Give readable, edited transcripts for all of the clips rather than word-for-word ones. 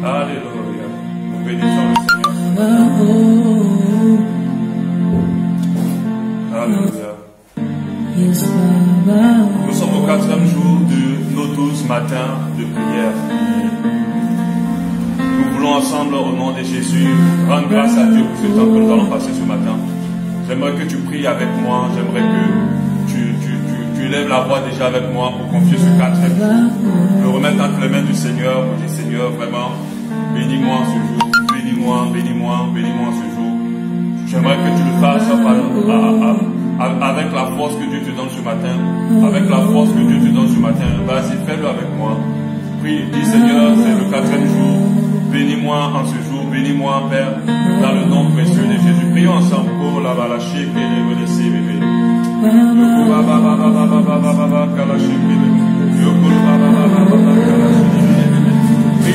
Alléluia. Nous bénissons le Seigneur. Alléluia. Nous sommes au 4e jour de nos 12 matins de prière. Nous voulons ensemble, au nom de Jésus, rendre grâce à Dieu pour ce temps que nous allons passer ce matin. J'aimerais que tu pries avec moi. J'aimerais que tu lèves la voix déjà avec moi pour confier ce 4e jour. Le remettre entre les mains du Seigneur pour dire Seigneur, vraiment, bénis-moi ce jour. Bénis-moi, bénis-moi, bénis-moi ce jour. J'aimerais que tu le fasses avec la force que Dieu te donne ce matin. Avec la force que Dieu te donne ce matin. Vas-y, fais-le avec moi. Prie, dis Seigneur, c'est le 4e jour. Bénis-moi en ce jour. Bénis-moi, Père, dans le nom précieux de Jésus. Prions ensemble. Oh la valaché, que les laisser bébé. Prie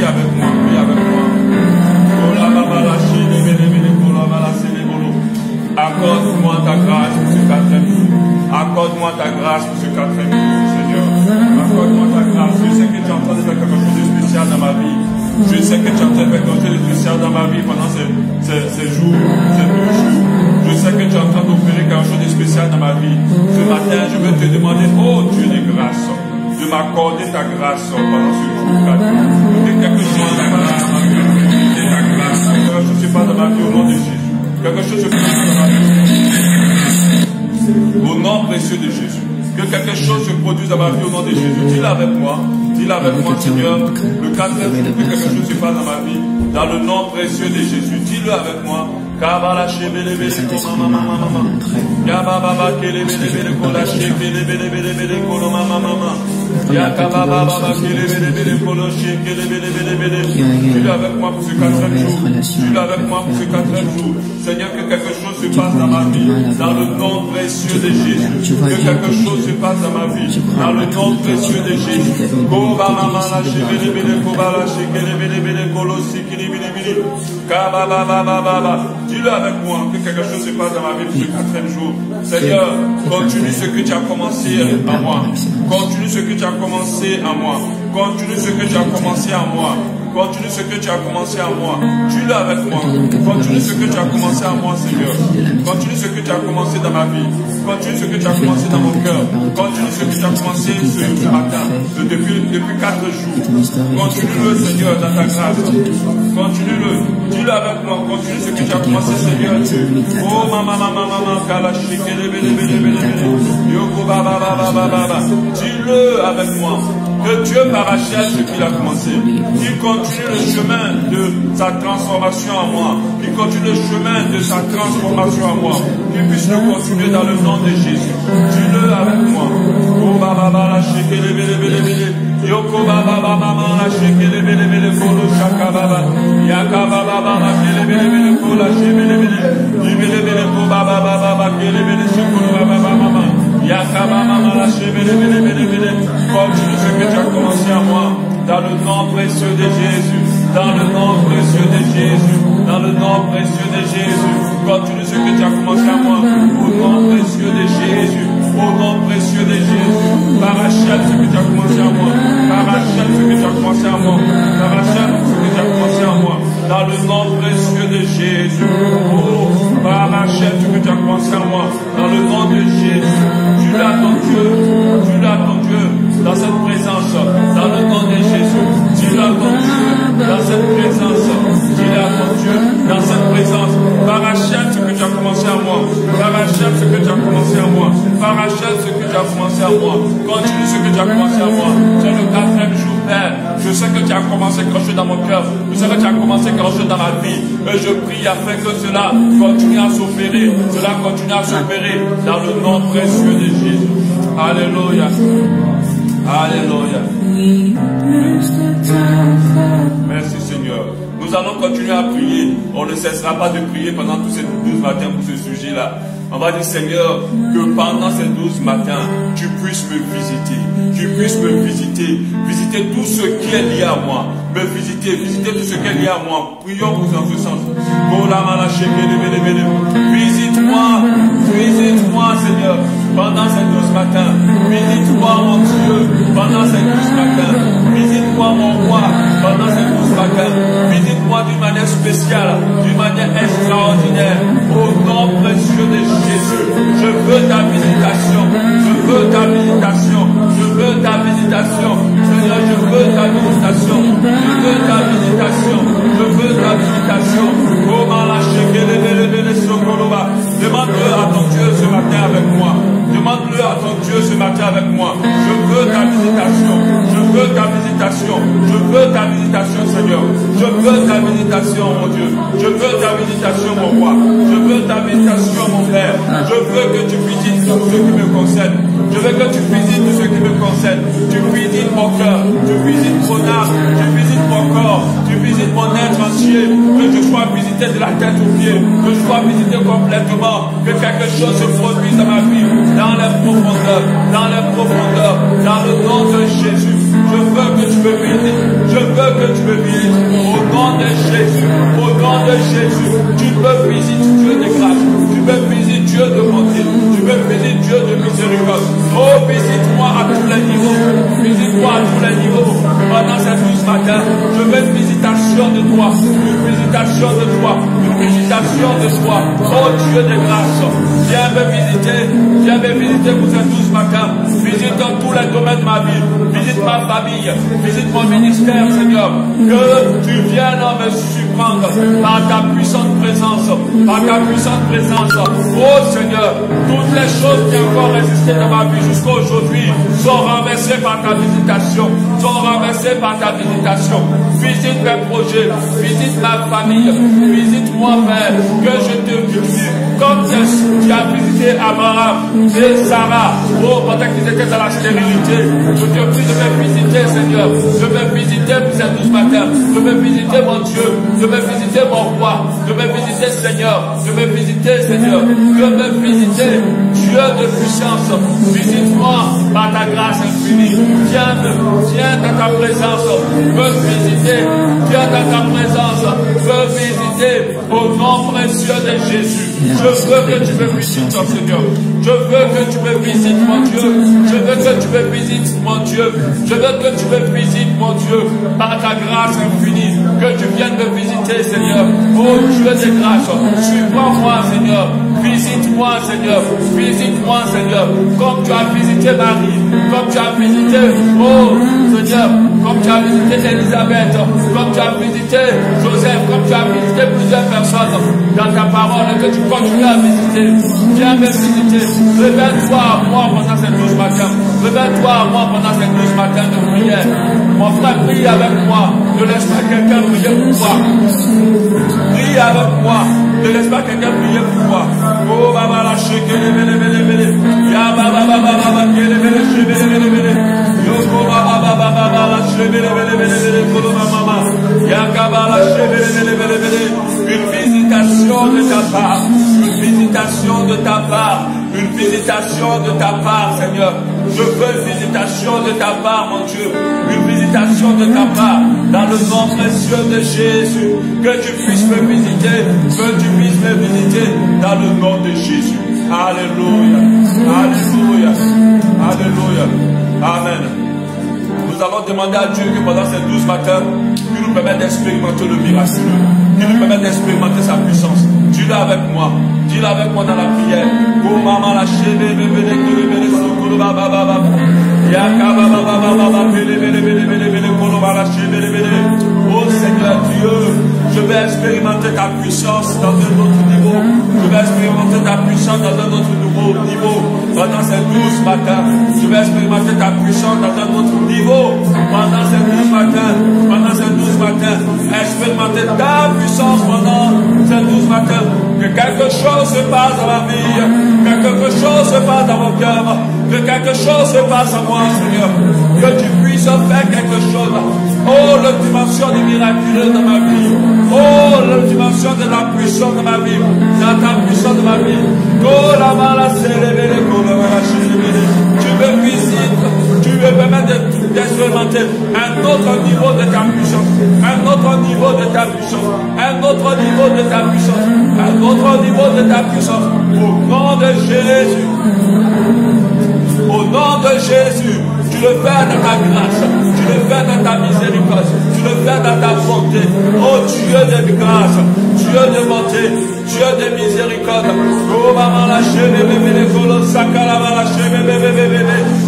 avec moi, prie avec moi. Oh la valaché, accorde-moi ta grâce pour ce 4e jour. Accorde-moi ta grâce pour ce 4e jour, Seigneur. Accorde-moi ta grâce. Je sais que tu es en train de faire quelque chose de spécial dans ma vie. Je sais que tu es en train de faire quelque chose de spécial dans ma vie pendant ces jours, ces 2 jours. Je sais que tu es en train d'opérer quelque chose de spécial dans ma vie. Ce matin, je veux te demander, oh Dieu de grâce, de m'accorder ta grâce pendant ce jour. Que quelque chose dans ma vie, ta grâce, quelque chose se passe dans ma vie au nom de Jésus. Quelque chose se passe dans ma vie. Au nom précieux de Jésus. Que quelque chose se produise dans ma vie au nom de Jésus. Dis-le avec moi. Dis-le avec moi, Seigneur. Le 4e jour, que quelque chose se passe dans ma vie. Dans le nom précieux de Jésus. Dis-le avec moi. Kabala shebele bele koma mama mama. Yababa kele bele bele kola shebele bele bele bele kola mama mama. Yakababa kele bele bele kola shebele bele bele bele. Dis-le avec moi pour ce 4e jour. Dis-le avec moi pour ce 4e jour. Seigneur, que quelque chose se passe dans ma vie. Dans le nom précieux de Jésus. Que quelque chose se passe dans ma vie. Dans le nom précieux de Jésus. Koba mama la shebele bele koba la shebele bele bele kola shebele bele bele. Kababa baba. Dis-le avec moi que quelque chose se passe dans ma vie pour ce 4e jour. Seigneur, continue ce que tu as commencé en moi. Continue ce que tu as commencé en moi. Continue ce que tu as commencé en moi. Continue ce que tu as commencé en moi. Dis-le avec moi. Continue ce que tu as commencé en moi, Seigneur. Continue ce que tu as commencé dans ma vie. Continue ce que tu as commencé dans mon cœur. Continue ce que tu as commencé ce matin. Depuis 4 jours. Continue-le, Seigneur, dans ta grâce. Continue-le. Dis-le avec moi. Continue ce que tu as commencé, Seigneur. Oh, maman, dis-le avec moi. Que Dieu parachève ce qu'il a commencé. Qu'il continue le chemin de sa transformation en moi. Qu'il continue le chemin de sa transformation en moi. Qu'il puisse le continuer dans le nom de Jésus. Dis-le avec moi. Oh baba la shekele bele bele bele. Yoko baba mama la shekele bele bele kolo shaka baba. Yaka baba mama kele bele bele kola shekele bele. Bele bele ko baba baba kele bele shekolo baba mama. Yaka mama la shekele bele bele bele. Continue ce que tu as commencé à moi. Dans le nom précieux de Jésus. Dans le nom précieux de Jésus. Dans le nom précieux de Jésus. Continue ce que tu as commencé à moi. Au nom précieux de Jésus. Au nom précieux de Jésus. Parachève ce que tu as commencé à moi. Parachève ce que tu as commencé à moi. Parachève ce que tu as commencé à moi. Dans le nom précieux de Jésus. Oh, parachève ce que tu as commencé à moi. Dans le nom de Jésus. Tu l'as ton Dieu. Tu l'as ton Dieu. Dans cette présence. Dans le nom de Jésus. Tu l'as ton Dieu. Dans cette présence. Tu l'as ton Dieu. Dans cette présence. Parachève ce que tu as commencé à moi. Parachève ce que tu as commencé à moi. Parachève ce que tu as commencé à moi. Continue ce que tu as commencé à moi. C'est le 4e jour, Père. Je sais que tu as commencé quelque chose dans mon cœur. Je sais que tu as commencé quelque chose dans ma vie. Et je prie afin que cela continue à s'opérer. Cela continue à s'opérer dans le nom précieux de Jésus. Alléluia. Alléluia. Merci Seigneur. Nous allons continuer à prier. On ne cessera pas de prier pendant tous ces 12 matins pour ce sujet-là. On va dire Seigneur, que pendant ces 12 matins, tu puisses me visiter. Tu puisses me visiter. Visiter tout ce qui est lié à moi. Me visiter tout ce qui est lié à moi. Prions pour dans ce sens. Visite-moi Seigneur, pendant ces 12 matins. Visite-moi mon Dieu, pendant ces 12 matins. Visite-moi mon roi, pendant ces 12 matins. Visite-moi d'une manière spéciale, d'une manière extraordinaire. Au nom précieux de Jésus, je veux ta visitation. Je veux ta visitation. Je veux ta visitation. Seigneur, je veux ta visitation. Je veux ta visitation. Je veux ta visitation. Demande-le à ton Dieu ce matin avec moi. Demande-le à ton Dieu ce matin avec moi. Je veux ta visitation. Je veux ta visitation. Je veux ta visitation, Seigneur. Je veux ta visitation, mon Dieu. Je veux ta visitation, mon roi. Je veux ta visitation, mon Père. Je veux que tu visites tout ce qui me concerne. Je veux que tu visites tout ce qui me concerne. Tu visites mon cœur. Tu visites mon âme. Tu visites mon corps. Tu visites mon être entier. Que je sois visité de la tête aux pieds. Que je sois visité complètement. Que quelque chose se produise dans ma vie. Dans les profondeurs. Dans les profondeurs. Dans le nom de Jésus. Je veux que tu me visites. Je veux que tu me visites. Au nom de Jésus. Au nom de Jésus. Tu me visites, Dieu de grâce. Tu me visites, Dieu de bonté. Tu me visites, Dieu de miséricorde. Oh, visite-moi à tous les niveaux. Visite-moi à tous les niveaux. Pendant cette nuit ce matin, je veux une visitation de toi. Une visitation de toi. Une visitation de toi. Oh, Dieu de grâce. Viens me visiter. Viens me visiter pour cette nuit ce matin. Visite dans tous les domaines de ma vie. Visite ma famille. Visite mon ministère, Seigneur. Que tu viennes me surprendre par ta puissante présence. Par ta puissante présence. Oh, Seigneur, toutes les choses qui ont encore résisté dans ma vie jusqu'à aujourd'hui sont renversées par ta visitation. Sont renversées par ta visitation. Visite mes projets. Visite ma famille. Visite-moi, Père. Que je te visite. Comme tu as visité Abraham et Sarah. Oh, pendant qu'ils étaient dans la stérilité. Je te prie de me visiter, Seigneur. Je veux visiter cette nuit ce matin. Je veux visiter mon Dieu. Je veux visiter mon roi. Je veux visiter, Seigneur. Je veux visiter, Seigneur. Je veux visiter, Dieu de puissance. Visite-moi par ta grâce infinie. Viens dans ta présence. Veux visiter. Viens dans ta présence. Veux visiter au nom précieux de Jésus. Je veux que tu me visites, Seigneur. Je veux que tu me visites, mon Dieu. Je veux que tu me visites, mon Dieu. Je veux que tu me visites, mon Dieu, par ta grâce infinie. Que tu viennes me visiter, Seigneur. Oh Dieu de grâce, surprends-moi, Seigneur. Visite-moi, Seigneur. Visite-moi, Seigneur. Comme tu as visité Marie. Comme tu as visité, oh Seigneur. Comme tu as visité Elisabeth. Comme tu as visité Joseph. Comme tu as visité plusieurs personnes dans ta parole. Que tu continues à visiter. Viens me visiter. Réveille-toi à moi pendant cette douce matin. Réveille-toi à moi pendant cette douce matin de prière. Mon frère, prie avec moi. Ne laisse pas quelqu'un prier pour toi. Prie avec moi. Ne laisse pas quelqu'un prier pour toi. Oh, baba la sheke le bele. Ya baba baba le bele. Yoko baba la shebe le bele. Kolo mama. Ya kaba la shebe le bele. Une visitation de ta part. Une visitation de ta part. Une visitation de ta part, Seigneur. Je veux une visitation de ta part, mon Dieu. Une visitation de ta part. Dans le nom précieux de Jésus. Que tu puisses me visiter. Que tu puisses me visiter. Dans le nom de Jésus. Alléluia. Alléluia. Alléluia. Amen. Nous allons demander à Dieu que pendant ces 12 matins, qu'il nous permette d'expérimenter le miraculeux. Qu'il nous permette d'expérimenter sa puissance. Dis-le avec moi. Dis-le avec moi dans la prière. Oh maman la chébé, bébé, bébé, sokolo, baba, baba. Yaka, baba, baba, bébé, la chébé, bébé. Oh Seigneur Dieu, je vais expérimenter ta puissance dans un autre niveau. Je vais expérimenter ta puissance dans un autre niveau. Pendant ces 12 matins, je vais expérimenter ta puissance dans un autre niveau. Pendant ces 12 matins, expérimenter ta puissance pendant ces 12 matins. Que quelque chose se passe dans ma vie, que quelque chose se passe dans mon cœur, que quelque chose se passe en moi, Seigneur. Que tu puisses faire quelque chose. Oh, la dimension du miraculeux dans ma vie. Oh, la dimension de la puissance de ma vie. Dans ta puissance de ma vie. Oh, la mala célébrer, tu me visites. Tu me permets d'expérimenter un autre niveau de ta puissance. Un autre niveau de ta puissance. Un autre niveau de ta puissance. Un autre niveau de ta puissance. Au nom de Jésus. Au nom de Jésus. Tu le fais dans ta grâce. Tu le fais dans ta miséricorde. Tu le fais dans ta bonté. Oh Dieu. Dieu de grâce, Dieu de bonté, Dieu de miséricorde.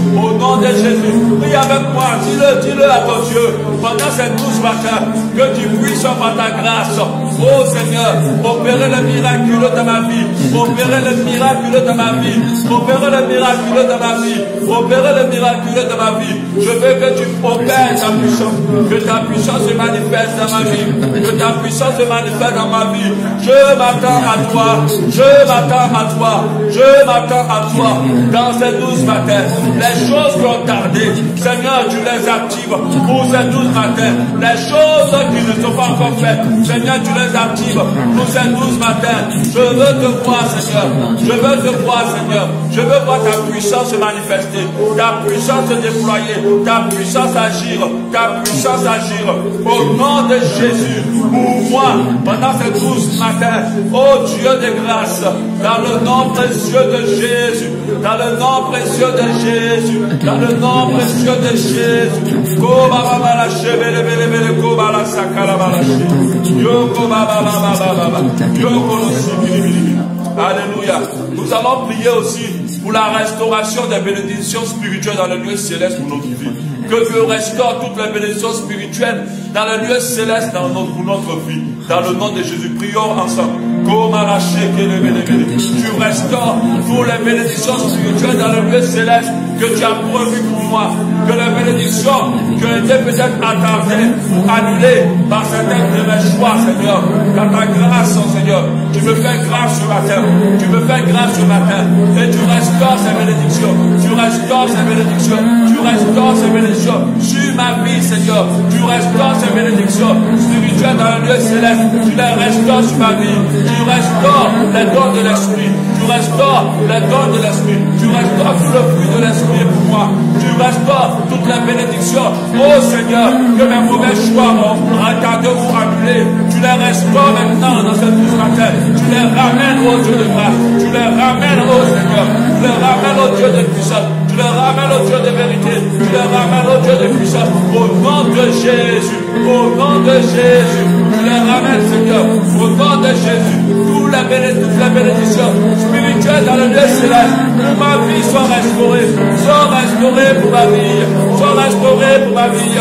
Au nom de Jésus, prie avec moi, dis-le à ton Dieu, pendant ces 12 matins, que tu puisses par ta grâce, oh Seigneur, opérer le miraculeux de ma vie, opérer le miraculeux de ma vie, opérer le miraculeux de ma vie, opérer le miraculeux de ma vie. Je veux que tu opères ta puissance, que ta puissance se manifeste dans ma vie, que ta puissance se manifeste dans ma vie. Je m'attends à toi, je m'attends à toi, je m'attends à toi dans ces 12 matins. Les choses qui ont tardé, Seigneur, tu les actives pour ces 12 matins. Les choses qui ne sont pas encore faites, Seigneur, tu les actives pour ces 12 matins. Je veux te voir, Seigneur. Je veux te voir, Seigneur. Je veux voir ta puissance se manifester, ta puissance se déployer, ta puissance agir, ta puissance agir. Au nom de Jésus, pour moi, pendant ces 12 matins, oh Dieu de grâce, dans le nom précieux de Jésus, dans le nom précieux de Jésus, dans le nom précieux de Jésus. Alléluia. Nous allons prier aussi pour la restauration des bénédictions spirituelles dans le lieu céleste pour notre vie. Que Dieu restaure toutes les bénédictions spirituelles dans le lieu céleste pour notre vie. Dans le nom de Jésus, prions ensemble. Tu restaures toutes les bénédictions spirituelles dans le lieu céleste que tu as prévu pour moi. Que les bénédictions qui ont été peut-être attardées ou annulées par certains de mes choix, Seigneur, dans ta grâce, Seigneur, tu me fais grâce ce matin. Tu me fais grâce ce matin. Et tu restaures ces bénédictions. Tu restaures ces bénédictions. Tu restaures ces bénédictions sur ma vie, Seigneur. Tu restaures ces bénédictions spirituelles dans le lieu céleste. Tu les restaures sur ma vie. Tu restaures les dons de l'esprit. Tu restaures les dons de l'esprit. Tu restaures tout le fruit de l'esprit pour moi. Tu restaures toutes les bénédictions. Oh Seigneur, que mes mauvais choix ont retardé ou annulé. Tu les restaures maintenant dans cette matin. Tu les ramènes au Dieu de grâce. Tu les ramènes au Seigneur. Tu les ramènes au Dieu de puissance. Tu les ramènes au Dieu de vérité. Tu les ramènes au Dieu de puissance. Au nom de Jésus. Au nom de Jésus. Tu les ramènes, Seigneur. Au nom de Jésus. Toutes les bénédictions spirituelles dans le lieu céleste. Pour ma vie soit restaurée. Soit restaurée pour ma vie. Soit restaurée pour ma vie.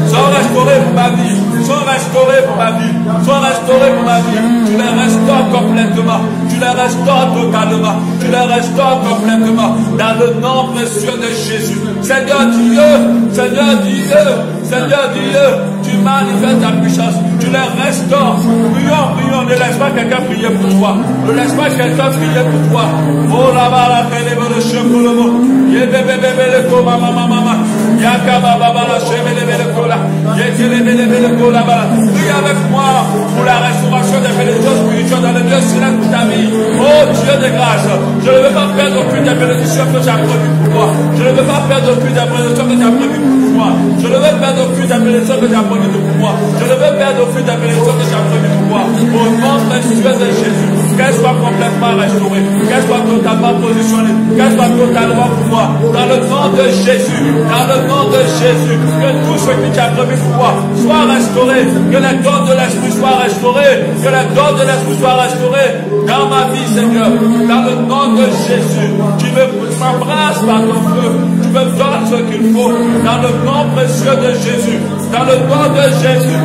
Sois restauré pour ma vie, sois restauré pour ma vie, sois restauré pour ma vie. Tu les restaures complètement, tu les restaures totalement, tu les restaures complètement dans le nom précieux de Jésus. Seigneur Dieu, Seigneur Dieu, Seigneur Dieu, tu manifestes ta puissance, tu les restaures. Prions, prions, ne laisse pas quelqu'un prier pour toi, ne laisse pas quelqu'un prier pour toi. Oh là-bas, la télé, le cheveu, le mot, le coma, maman, yakaba, baba, la cheveux, le cola. Prie avec moi pour la restauration des bénédictions spirituelles dans le lieu céleste pour ta vie. Oh Dieu de grâce, je ne veux pas perdre aucune des bénédictions que tu as prévues pour moi. Je ne veux pas perdre aucune des bénédictions que tu as prévues pour moi. Je ne veux perdre aucune des bénédictions que tu as prévues pour moi. Je ne veux perdre aucune des bénédictions que tu as prévues pour moi. Au nom précieux de Jésus, qu'elle soit complètement restaurée, qu'elle soit totalement positionnée, qu'elle soit totalement pour moi. Dans le nom de Jésus, dans le nom de Jésus, que tout ce que tu as prévu pour moi soit restauré, que les dons de l'esprit soient restaurés, que les dons de l'esprit soient restaurés dans ma vie, Seigneur. Dans le nom de Jésus, tu m'embrasses par ton feu, tu me donnes ce qu'il faut. Dans le nom précieux de Jésus, dans le nom de Jésus.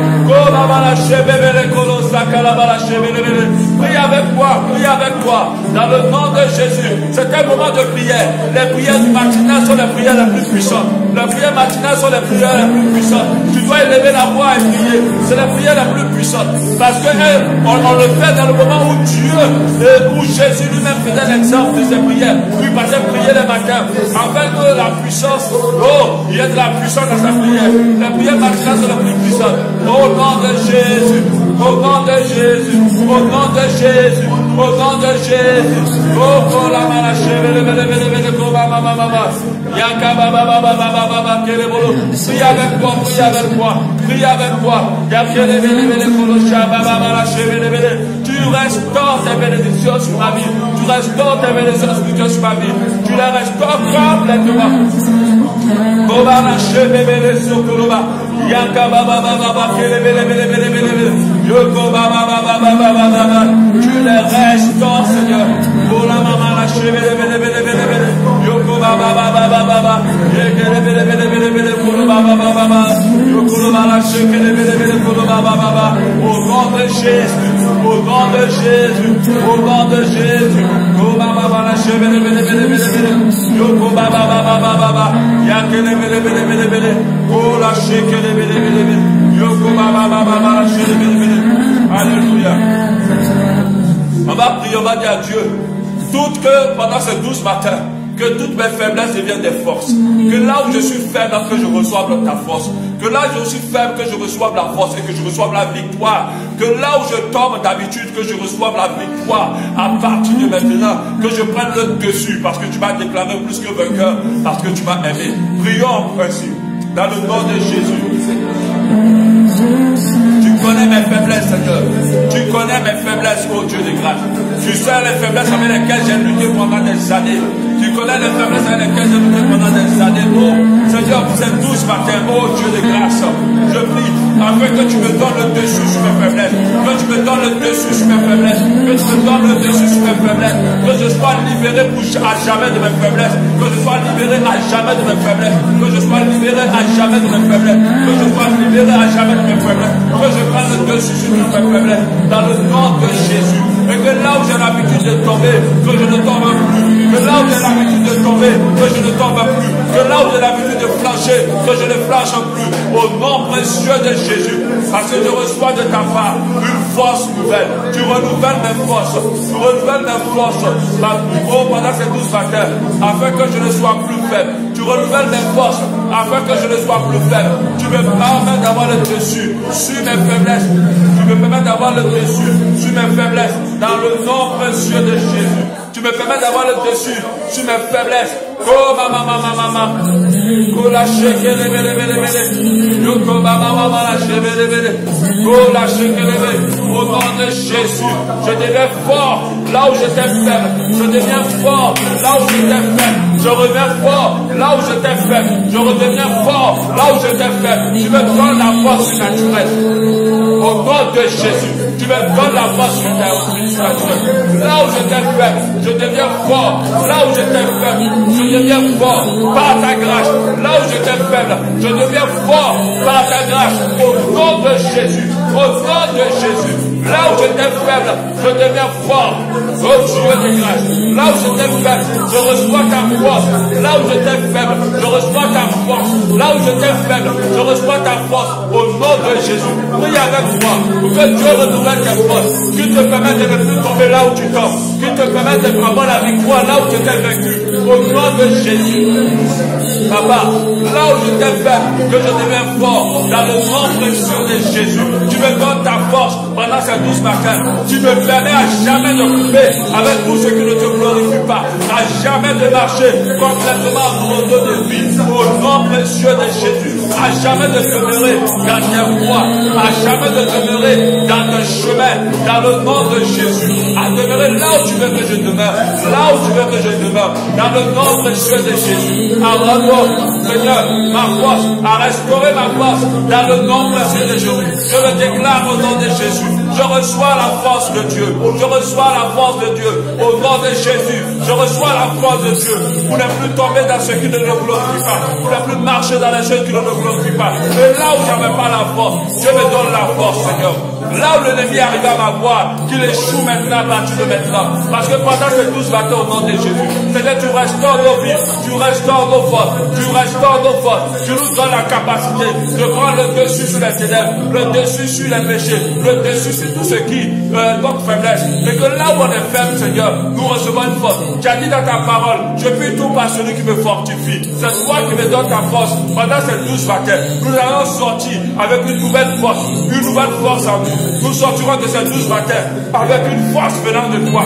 Prie avec moi, prie avec toi. Dans le nom de Jésus, c'est un moment de prière. Les prières du matin sont les prières les plus puissantes. Les prières matinales sont les prières les plus puissantes. Tu dois élever la voix et prier. C'est la prière la plus puissante. Parce que on le fait dans le moment où Dieu, où Jésus lui-même faisait l'exemple de ses prières. Lui passait prier le matin. Afin que la puissance, oh, il y a de la puissance dans sa prière. Les prières matinales sont les plus puissantes. Au nom de Jésus. Au nom de Jésus, au nom de Jésus, au nom de Jésus. Oh, la malache, prie avec moi, prie avec moi, prie avec moi. Tu restaures tes bénédictions sur ma vie, tu restaures tes bénédictions spirituelles sur ma vie, tu les restaures complètement. Baba la chebe bele sokoloba, yanka baba baba kele bele bele bele bele. Tu les restaures, Seigneur. Oh la maman, la chevelle, Yoko baba baba baba, yekele bele bele bele bele kolo baba baba, yoko baba shekele bele bele kolo baba baba. Au nom de Jésus, au nom de Jésus, au nom de Jésus. Oh baba baba la chevelle bele bele bele bele, yoko baba baba baba, yekele bele bele bele bele, oh la shekele bele bele bele, yoko baba baba la chevelle bele bele. Alléluia. On va prier, on va dire à Dieu. Que pendant ces 12 matins, que toutes mes faiblesses deviennent des forces. Que là où je suis faible, que je reçoive ta force. Que là où je suis faible, que je reçoive la force et que je reçoive la victoire. Que là où je tombe d'habitude, que je reçoive la victoire à partir de maintenant. Que je prenne le dessus parce que tu m'as déclaré plus que vainqueur, parce que tu m'as aimé. Prions ainsi, dans le nom de Jésus. Tu connais mes faiblesses, Seigneur. Tu connais mes faiblesses, oh Dieu de grâce. Tu sais les faiblesses avec lesquelles j'ai lutté pendant des années. Tu connais les faiblesses avec lesquelles j'ai lutté pendant des années. Oh Seigneur, pour ces 12 matins, oh Dieu de grâce, je prie afin que tu me donnes le dessus sur mes faiblesses. Que tu me donnes le dessus sur mes faiblesses. Que tu me donnes le dessus sur mes faiblesses. Que je sois libéré à jamais de mes faiblesses. Que je sois libéré à jamais de mes faiblesses. Que je sois libéré à jamais de mes faiblesses. Que je sois libéré à jamais de mes faiblesses. Que je prenne le dessus sur mes faiblesses. Dans le nom de Jésus. Et que là où j'ai l'habitude de tomber, que je ne tombe plus. Que là où j'ai l'habitude de tomber, que je ne tombe plus. Que là où j'ai l'habitude de flancher, que je ne flanche plus. Au nom précieux de Jésus. Parce que je reçois de ta part une force nouvelle. Tu renouvelles mes forces. Tu renouvelles mes forces. Oh, pendant ces 12 matins, afin que je ne sois plus faible. Tu renouvelles mes forces, afin que je ne sois plus faible. Tu me permets d'avoir le dessus sur mes faiblesses. Tu me permets d'avoir le dessus sur mes faiblesses. Dans le nom précieux de Jésus. Tu me permets d'avoir le dessus sur mes faiblesses. Oh mama. Oh la shekele bele bele bele. Yoko mama la shekele bele. Oh la shekele bele. Au nom de Jésus, je deviens fort là où j'étais faible. Je deviens fort là où j'étais faible. Je reviens fort là où j'étais faible. Je redeviens fort là où j'étais faible. Tu me donnes la force naturelle. Au nom de Jésus, tu me donnes la force naturelle. Là où j'étais faible, je deviens fort. Là où j'étais faible, je deviens fort par ta grâce. Là où j'étais faible, je deviens fort par ta grâce. Au nom de Jésus. Au nom de Jésus. Là où j'étais faible, je deviens fort. Oh Dieu de grâce. Là où j'étais faible, je reçois ta force. Là où j'étais faible, je reçois ta force. Là où j'étais faible, je reçois ta force. Au nom de Jésus. Prie avec moi pour que Dieu renouvelle tes forces. Qu'il te permette de ne plus tomber là où tu tombes. Qu'il te permette de prendre la victoire là où tu étais vaincu. Au nom de Jésus. Papa, là où j'étais faible, que je deviens fort. Dans le nom précieux de Jésus. Tu me donnes ta force pendant ces 12 matins. Tu me permets à jamais de couper avec tout ce qui ne te glorifie pas. À jamais de marcher complètement en moto de vie. Au nom précieux de Jésus. À jamais de demeurer dans tes voies. À jamais de demeurer dans tes chemins. Dans le nom de Jésus. À demeurer là où tu veux que je demeure. Là où tu veux que je demeure. Dans le nom précieux de Jésus. À renouer, Seigneur, ma force. À restaurer ma force. Dans le nom précieux de Jésus. Je le déclare au nom de Jésus. Je reçois la force de Dieu. Je reçois la force de Dieu. Au nom de Jésus. Je reçois la force de Dieu. Pour ne plus tomber dans ce qui ne le glorifie pas. Pour ne plus marcher dans les choses qui ne le glorifient pas. Et là où j'avais pas la force, Dieu me donne la force, Seigneur. Là où l'ennemi arrive à m'avoir, qu'il échoue maintenant à partir de maintenant. Parce que pendant ces 12 matins au nom de Jésus, Seigneur, tu restaures nos vies. Tu restaures nos forces. Tu restaures nos forces. Tu nous donnes la capacité de prendre le dessus sur les ténèbres, le dessus sur les péchés, le dessus sur tout ce qui notre faiblesse. Et que là où on est faible, Seigneur, nous recevons une force. Tu as dit dans ta parole, je puis tout par celui qui me fortifie. C'est toi qui me donnes ta force. Pendant ces 12 matins, nous allons sortir avec une nouvelle force en nous. Nous sortirons de ces 12 matins avec une force venant de toi.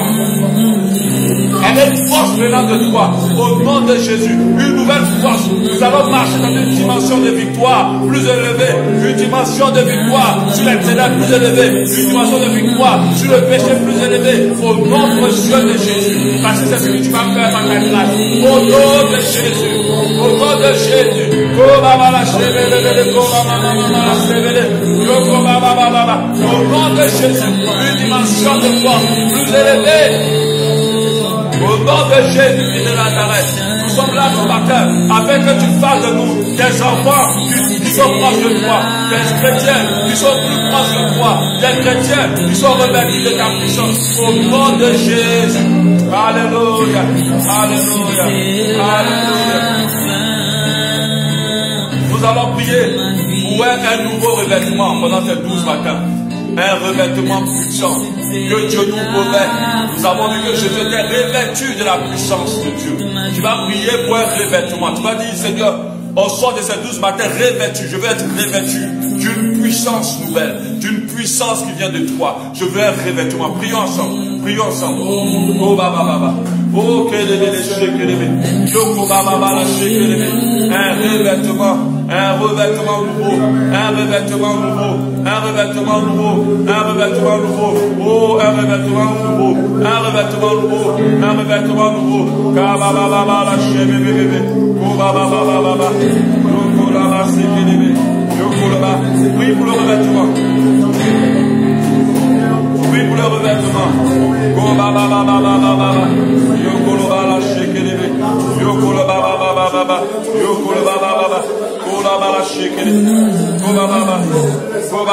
avec une force venant de toi, au nom de Jésus, une nouvelle force. Nous allons marcher dans une dimension de victoire plus élevée, une dimension de victoire sur les ténèbres plus élevée, une dimension de victoire sur le péché plus élevé, au nom précieux de Jésus. Parce que c'est ce que tu vas faire par ta grâce. Au nom de Jésus, au nom de Jésus. Au nom de Jésus, une dimension de force plus élevée. Au nom de Jésus de Nazareth, nous sommes là ce matin afin que tu fasses de nous des enfants qui sont proches de toi, des chrétiens qui sont plus proches de toi, des chrétiens qui sont revêtus de ta puissance. Au nom de Jésus. Alléluia. Alléluia. Alléluia. Nous allons prier pour un nouveau revêtement pendant ces 12 matins. Un revêtement puissant que Dieu nous revêt. Nous avons vu que Jésus était revêtu de la puissance de Dieu. Tu vas prier pour un revêtement. Tu vas dire, Seigneur, au sort de ces 12 matins, revêtu. Je veux être revêtu d'une puissance nouvelle, d'une puissance qui vient de toi. Je veux un revêtement. Prions ensemble. Prions ensemble. Oh, baba. Oh, un revêtement. Un revêtement nouveau, un revêtement nouveau, un revêtement nouveau, un revêtement nouveau, oh, un revêtement nouveau, un revêtement nouveau, un revêtement nouveau, kabababa la chebe bébé, kobababa, yokolaba sekebe, yokolaba, oui pour le revêtement, oui pour le revêtement, kobababa, yokolaba la shekebe, yokolaba, yokolaba. Baba shekele, baba, oui pour le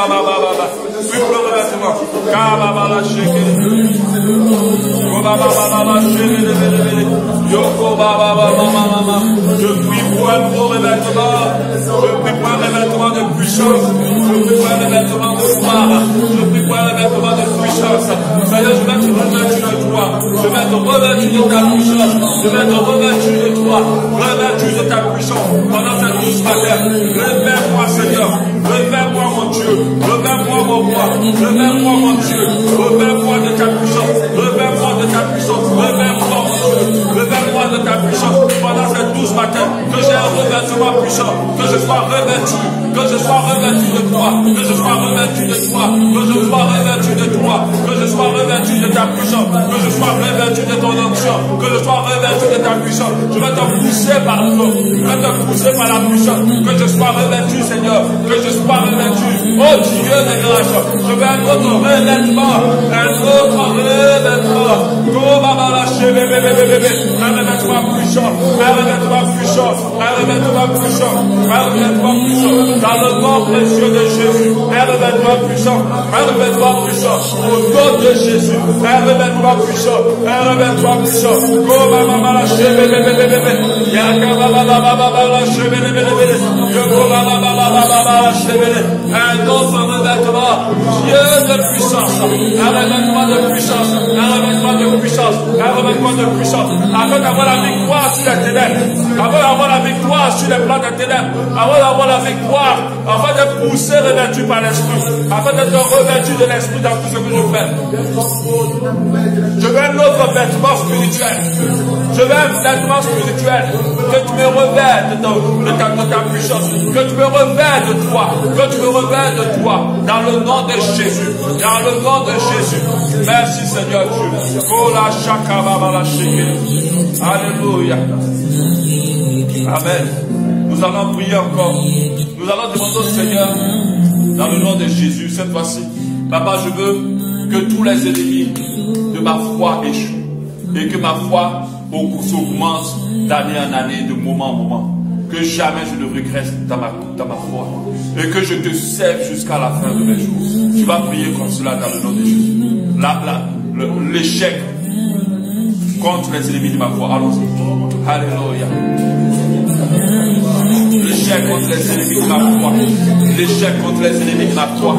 revêtement, baba la shekele, baba shekele, yoko baba, je prie pour un nouveau revêtement, je prie pour un revêtement de puissance, je prie pour un revêtement de gloire, je prie pour un revêtement de puissance. Seigneur, je vais te revêtir de toi, je vais te revêtir de ta puissance, je vais te revêtir de toi, revêtir de ta puissance pendant cette 12 matins. Revêt-moi, Seigneur. Revêt-moi, mon Dieu. Revêt-moi, mon roi. Revêt-moi, mon Dieu. Revêt-moi de ta puissance. Revêt-moi de ta puissance. Revêt-moi, mon Dieu. Revêt-moi de ta puissance. Pendant ces 12 matins, que j'ai un revêtement puissant. Que je sois revêtu. Que je sois revêtu de toi. Que je sois revêtu de toi. Que je sois revêtu de toi. Que je sois revêtu de ta puissance. Que je sois revêtu de ton onction. Que je sois revêtu de ta puissance. Je vais te pousser par toi. Je vais te pousser par la puissance. Que je sois revêtu, Seigneur. Que je sois revêtu. Oh Dieu de grâce. Je veux un autre revêtement. Un autre revêtement. Oh, baba, lâchez, bébé. Un revêtement puissant. Un revêtement puissant. Un revêtement puissant. Un revêtement puissant. Dans le nom précieux de Jésus. Un revêtement puissant. Un revêtement puissant. Au nom de Jésus. Un revêtement puissant. Un revêtement puissant. Oh, baba, lâchez, bébé. Yaka, baba, lâchez, bébé. Un autre revêtement, Dieu de puissance, un revêtement de puissance, un revêtement de puissance, un revêtement de puissance, afin d'avoir la victoire sur les ténèbres, afin d'avoir la victoire sur les plans des ténèbres, afin d'avoir la victoire, afin de pousser revêtu par l'esprit, afin d'être revêtu de l'esprit dans tout ce que je fais. Je veux un autre vêtement spirituel, je veux un vêtement spirituel, que tu me revêtes de ta puissance, que tu me revêtes de toi, que tu me revêtes de toi, dans le nom de Jésus, dans le nom de Jésus. Merci Seigneur Dieu. Alléluia. Amen. Nous allons prier encore. Nous allons demander au Seigneur, dans le nom de Jésus, cette fois-ci, Papa, je veux que tous les ennemis de ma foi échouent et que ma foi s'augmente d'année en année, de moment en moment. Que jamais je ne regrette dans ma foi. Et que je te serve jusqu'à la fin de mes jours. Tu vas prier comme cela dans le nom de Jésus. L'échec contre les ennemis de ma foi. Allons-y. Alléluia. L'échec contre les ennemis de ma foi. L'échec contre les ennemis de ma foi.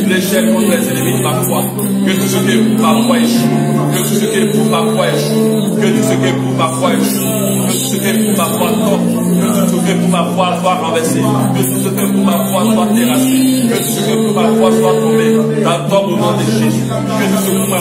L'échec contre les ennemis de ma foi. Que tout ce qui est pour ma foi échoue. Que tout ce qui est pour ma foi échoue. Que tout ce qui est pour ma foi échoue. Que tout ce qui est pour ma foi tombe. Que tout ce qui est pour ma foi soit renversé. Que tout ce qui est pour ma foi soit terrassé. Que tout ce qui est pour ma foi soit tombé. Dans ton nom de Jésus. Que tout ce ma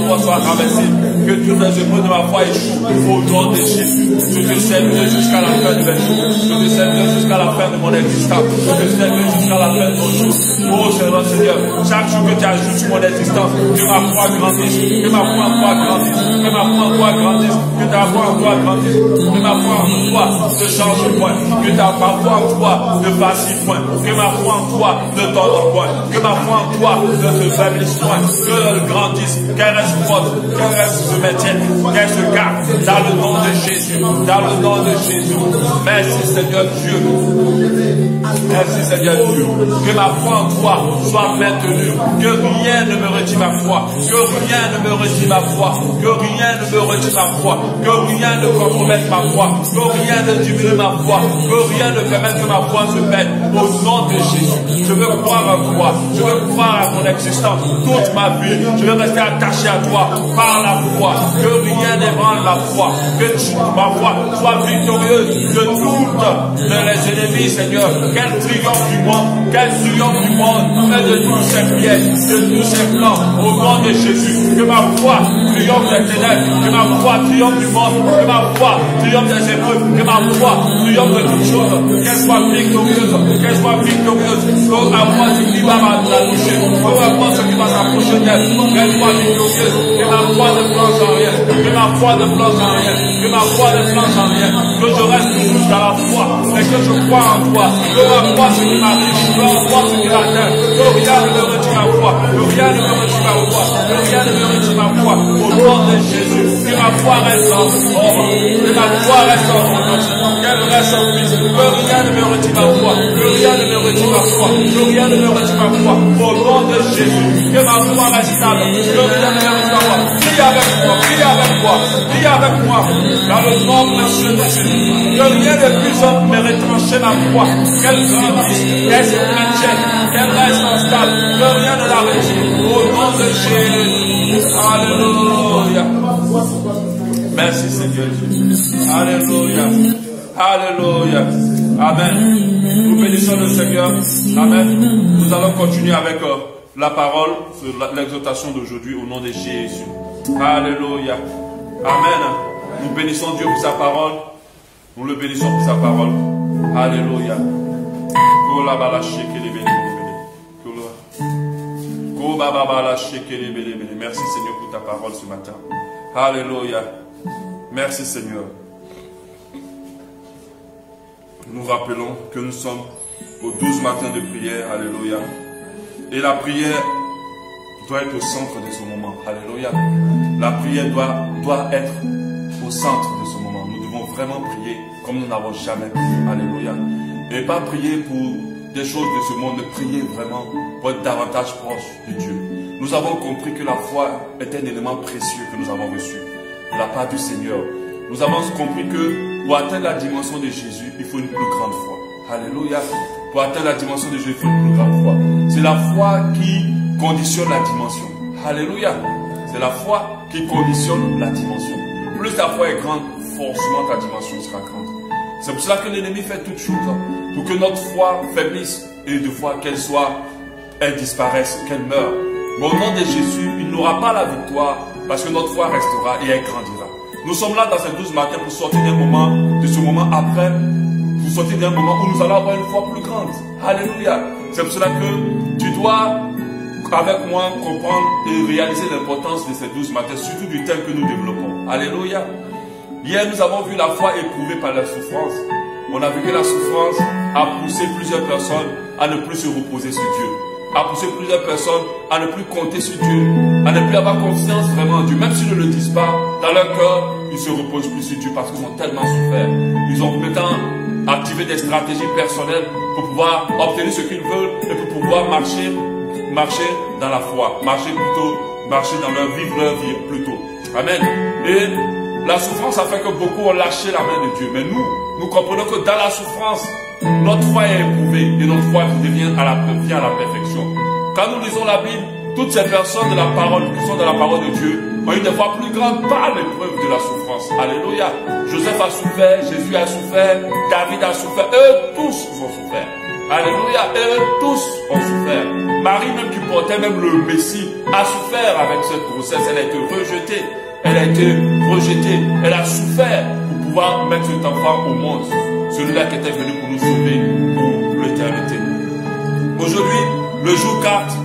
foi soit traversé. Que tous les épreuves de ma foi échouent au nom de Jésus. Je te servirai jusqu'à la fin de mes jours. Je te servirai jusqu'à la fin de mon existence. Je te servirai jusqu'à la fin de mon jour. Oh Seigneur, chaque jour que tu ajoutes sur mon existence, que ma foi grandisse, que ma foi en toi grandisse, que ma foi en toi grandisse, que ta foi en toi grandisse, que ma foi en toi ne change point, que ta foi en toi ne vacille point, que ma foi en toi ne tord point, que ma foi en toi ne se faiblisse point, qu'elle grandisse, qu'elle reste forte, qu'elle se maintienne, qu'elle se garde dans le nom de Jésus, dans le nom de Jésus. Merci Seigneur Dieu. Merci Seigneur Dieu. Que ma foi en toi soit maintenue, que rien ne me retire ma foi, que rien ne me retire ma foi, que rien ne me retire ma foi, que rien ne compromette ma foi, que rien ne diminue ma foi, que rien ne permette que ma foi se perde. Au nom de Jésus, je veux croire en toi, je veux croire à mon existence toute ma vie, je veux rester attaché à toi par la foi, que rien n'ébranle la foi, que ma foi soit victorieuse de toutes les ennemis, Seigneur. Quel triomphe du monde, quel triomphe du monde, et de tous ces pièges, de tous ces plans, au nom de Jésus. Que ma foi triomphe des ténèbres, que ma foi triomphe du monde, que ma foi triomphe des épreuves, que ma foi triomphe de toutes choses, qu'elle soit victorieuse, qu'elle soit victorieuse, que la foi ce qui va la toucher, que la foi ce qui va s'approcher d'elle, qu'elle soit victorieuse, que ma foi ne plonge en rien, que ma foi ne plonge en rien, que ma foi ne plonge en rien, que je reste toujours dans la foi, et que je crois en toi, que ma foi ce qui m'arrive, que ma foi ce qui m'atteint, que rien ne me retire ma foi, que rien ne me retire ma foi, que rien ne me retire ma foi, au nom de Jésus, que ma foi reste en forme, que ma foi reste en forme, qu'elle reste en vie, que rien ne me retire ma foi, que rien ne me retire ma foi, que rien ne me retire ma foi, au nom de Jésus, que ma foi reste stable, que rien ne me retire ma foi, prie avec moi, prie avec moi, prie avec moi, dans le nom précieux de Jésus, que rien ne puisse me retrancher ma foi, qu'elle grandisse, qu'elle se maintienne, qu'elle reste en stable, que rien ne la retire, au nom de Jésus, alléluia. Merci Seigneur Dieu. Alléluia. Alléluia. Amen. Nous bénissons le Seigneur. Amen. Nous allons continuer avec la parole sur l'exhortation d'aujourd'hui au nom de Jésus. Alléluia. Amen. Nous bénissons Dieu pour sa parole. Nous le bénissons pour sa parole. Alléluia. Merci Seigneur pour ta parole ce matin. Alléluia. Merci Seigneur. Nous rappelons que nous sommes aux 12 matins de prière. Alléluia. Et la prière doit être au centre de ce moment. Alléluia. La prière doit être au centre de ce moment. Nous devons vraiment prier comme nous n'avons jamais prié. Alléluia. Et pas prier pour des choses de ce monde, mais prier vraiment pour être davantage proche de Dieu. Nous avons compris que la foi est un élément précieux que nous avons reçu de la part du Seigneur. Nous avons compris que pour atteindre la dimension de Jésus, il faut une plus grande foi. Alléluia. Pour atteindre la dimension de Jésus, il faut une plus grande foi. C'est la foi qui conditionne la dimension. Alléluia. C'est la foi qui conditionne la dimension. Plus ta foi est grande, forcément ta dimension sera grande. C'est pour cela que l'ennemi fait toutes choses pour que notre foi faiblisse et de fois elle disparaisse, qu'elle meure. Mais au nom de Jésus, il n'aura pas la victoire parce que notre foi restera et elle grandira. Nous sommes là dans ces 12 matins pour sortir d'un moment, de ce moment après, pour sortir d'un moment où nous allons avoir une foi plus grande. Alléluia. C'est pour cela que tu dois, avec moi, comprendre et réaliser l'importance de ces 12 matins, surtout du thème que nous développons. Alléluia. Hier, nous avons vu la foi éprouvée par la souffrance. On a vu que la souffrance a poussé plusieurs personnes à ne plus se reposer sur Dieu. A poussé plusieurs personnes à ne plus compter sur Dieu, à ne plus avoir confiance vraiment en Dieu. Même s'ils ne le disent pas, dans leur cœur, ils ne se reposent plus sur Dieu parce qu'ils ont tellement souffert. Ils ont maintenant activé des stratégies personnelles pour pouvoir obtenir ce qu'ils veulent et pour pouvoir marcher dans la foi, marcher dans leur vie plutôt. Amen. Et la souffrance a fait que beaucoup ont lâché la main de Dieu. Mais nous comprenons que dans la souffrance, notre foi est éprouvée et notre foi vient à la perfection. Quand nous lisons la Bible, toutes ces personnes de la parole, qui sont dans la parole de Dieu, ont eu des foi plus grandes par l'épreuve de la souffrance. Alléluia. Joseph a souffert, Jésus a souffert, David a souffert, eux tous ont souffert. Alléluia. Et tous ont souffert. Marie même qui portait même le Messie a souffert avec cette grossesse. Elle a été rejetée. Elle a été rejetée. Elle a souffert pour pouvoir mettre cet enfant au monde. Celui-là qui était venu pour nous sauver pour l'éternité. Aujourd'hui, le jour 4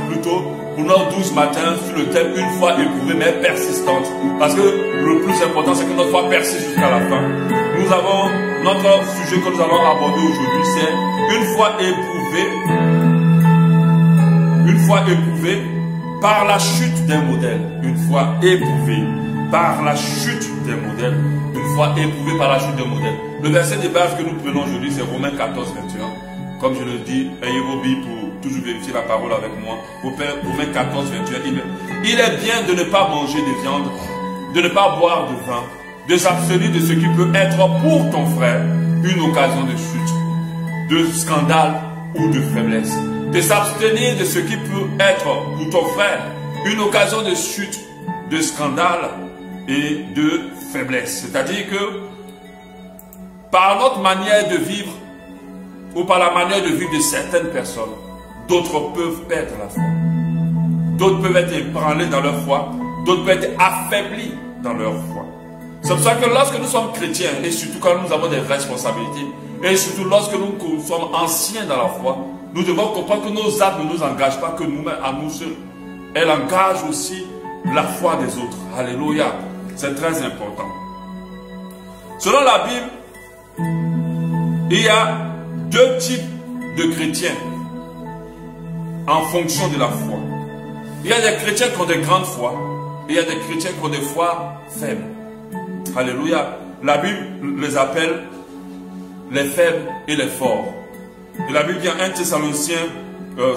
plutôt, pour notre 12 matin, sur le thème une fois éprouvée mais persistante. Parce que le plus important, c'est que notre foi persiste jusqu'à la fin. Nous avons notre sujet que nous allons aborder aujourd'hui, c'est une fois éprouvée par la chute d'un modèle. Une fois éprouvée par la chute d'un modèle. Une fois éprouvée par la chute d'un modèle. Le verset de base que nous prenons aujourd'hui, c'est Romains 14, 21. Comme je le dis, ayez vos billes pour toujours vérifier la parole avec moi. Romains 14, 21. Il est bien de ne pas manger de viande, de ne pas boire de vin, de s'abstenir de ce qui peut être pour ton frère une occasion de chute, de scandale ou de faiblesse. De s'abstenir de ce qui peut être pour ton frère une occasion de chute, de scandale et de faiblesse. C'est-à-dire que par notre manière de vivre ou par la manière de vivre de certaines personnes, d'autres peuvent perdre la foi. D'autres peuvent être ébranlés dans leur foi. D'autres peuvent être affaiblis dans leur foi. C'est pour ça que lorsque nous sommes chrétiens, et surtout quand nous avons des responsabilités, et surtout lorsque nous sommes anciens dans la foi, nous devons comprendre que nos actes ne nous engagent pas que nous-mêmes à nous seuls. Elle engage aussi la foi des autres. Alléluia. C'est très important. Selon la Bible, il y a deux types de chrétiens en fonction de la foi. Il y a des chrétiens qui ont de grandes foi et il y a des chrétiens qui ont des foi faibles. Alléluia. La Bible les appelle les faibles et les forts. Et la Bible dit en 1 Thessaloniciens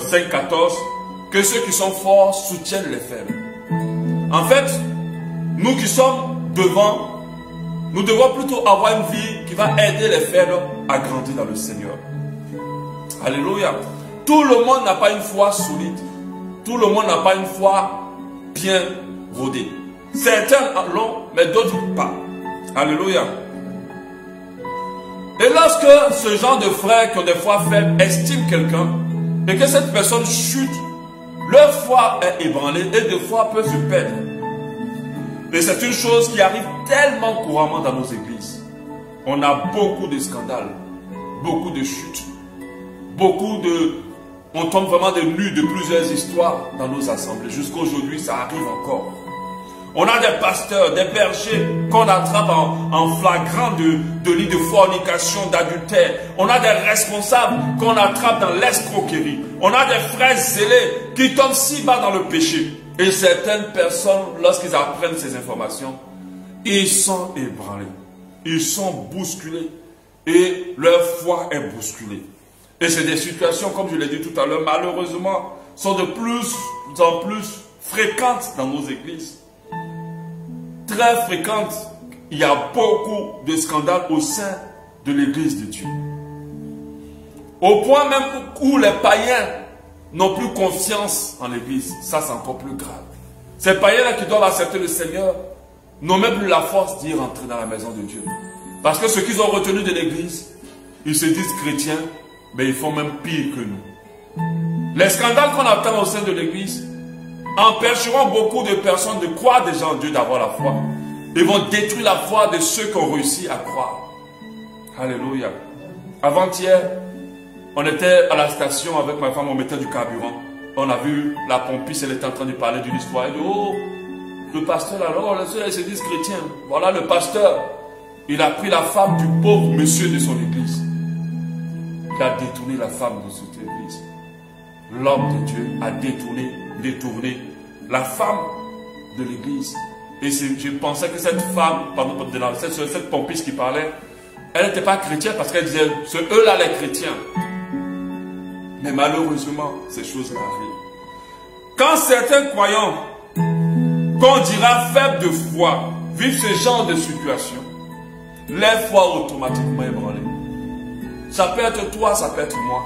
5, 14 que ceux qui sont forts soutiennent les faibles. En fait, nous qui sommes devant, nous devons plutôt avoir une vie qui va aider les faibles à grandir dans le Seigneur. Alléluia. Tout le monde n'a pas une foi solide. Tout le monde n'a pas une foi bien rodée. Certains l'ont, mais d'autres pas. Alléluia. Et lorsque ce genre de frères qui ont des foi faibles estiment quelqu'un et que cette personne chute, leur foi est ébranlée et des fois peut se perdre. Et c'est une chose qui arrive tellement couramment dans nos églises. On a beaucoup de scandales, beaucoup de chutes, on tombe vraiment des nues de plusieurs histoires dans nos assemblées. Jusqu'à aujourd'hui, ça arrive encore. On a des pasteurs, des bergers qu'on attrape en flagrant de lit de fornication, d'adultère. On a des responsables qu'on attrape dans l'escroquerie. On a des frères zélés qui tombent si bas dans le péché. Et certaines personnes, lorsqu'ils apprennent ces informations, ils sont ébranlés. Ils sont bousculés. Et leur foi est bousculée. Et c'est des situations, comme je l'ai dit tout à l'heure, malheureusement, sont de plus en plus fréquentes dans nos églises. Très fréquentes. Il y a beaucoup de scandales au sein de l'église de Dieu. Au point même où les païens n'ont plus confiance en l'église. Ça, c'est encore plus grave. Ces païens-là qui doivent accepter le Seigneur n'ont même plus la force d'y rentrer dans la maison de Dieu. Parce que ce qu'ils ont retenu de l'église, ils se disent chrétiens, mais ils font même pire que nous. Les scandales qu'on attend au sein de l'église empêcheront beaucoup de personnes de croire déjà en Dieu, d'avoir la foi. Ils vont détruire la foi de ceux qui ont réussi à croire. Alléluia. Avant-hier, on était à la station avec ma femme, on mettait du carburant. On a vu la pompiste, elle était en train de parler d'une histoire. Elle dit, oh, le pasteur alors, ils se disent chrétiens. Voilà le pasteur. Il a pris la femme du pauvre monsieur de son église. Il a détourné la femme de cette église. L'homme de Dieu a détourné la femme de l'église. Et je pensais que cette femme, cette pompiste qui parlait, elle n'était pas chrétienne parce qu'elle disait, c'est eux-là les chrétiens. Mais malheureusement, ces choses-là arrivent. Quand certains croyants, qu'on dira faibles de foi, vivent ce genre de situation, leur foi automatiquement ébranlée. Ça peut être toi, ça peut être moi.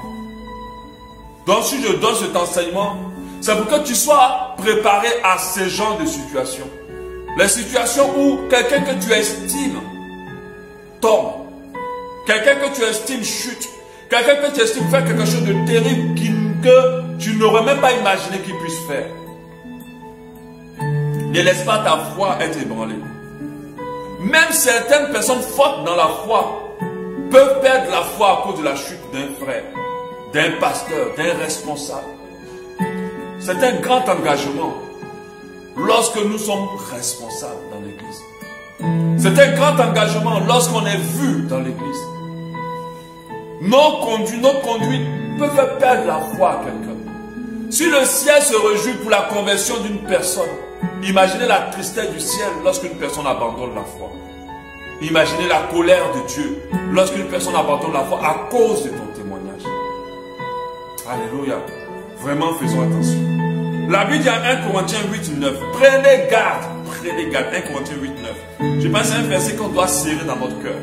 Donc si je donne cet enseignement, c'est pour que tu sois préparé à ce genre de situation. Les situations où quelqu'un que tu estimes tombe, quelqu'un que tu estimes chute, Quelqu'un que tu estimes faire quelque chose de terrible que tu n'aurais même pas imaginé qu'il puisse faire. Ne laisse pas ta foi être ébranlée. Même certaines personnes fortes dans la foi peuvent perdre la foi à cause de la chute d'un frère, d'un pasteur, d'un responsable. C'est un grand engagement lorsque nous sommes responsables dans l'église. C'est un grand engagement lorsqu'on est vu dans l'église. Nos conduites peuvent faire perdre la foi à quelqu'un. Si le ciel se réjouit pour la conversion d'une personne, imaginez la tristesse du ciel lorsqu'une personne abandonne la foi. Imaginez la colère de Dieu lorsqu'une personne abandonne la foi à cause de ton témoignage. Alléluia. Vraiment, faisons attention. La Bible dit à 1 Corinthiens 8, 9. Prenez garde. 1 Corinthiens 8, 9. Je pense que c'est un verset qu'on doit serrer dans notre cœur.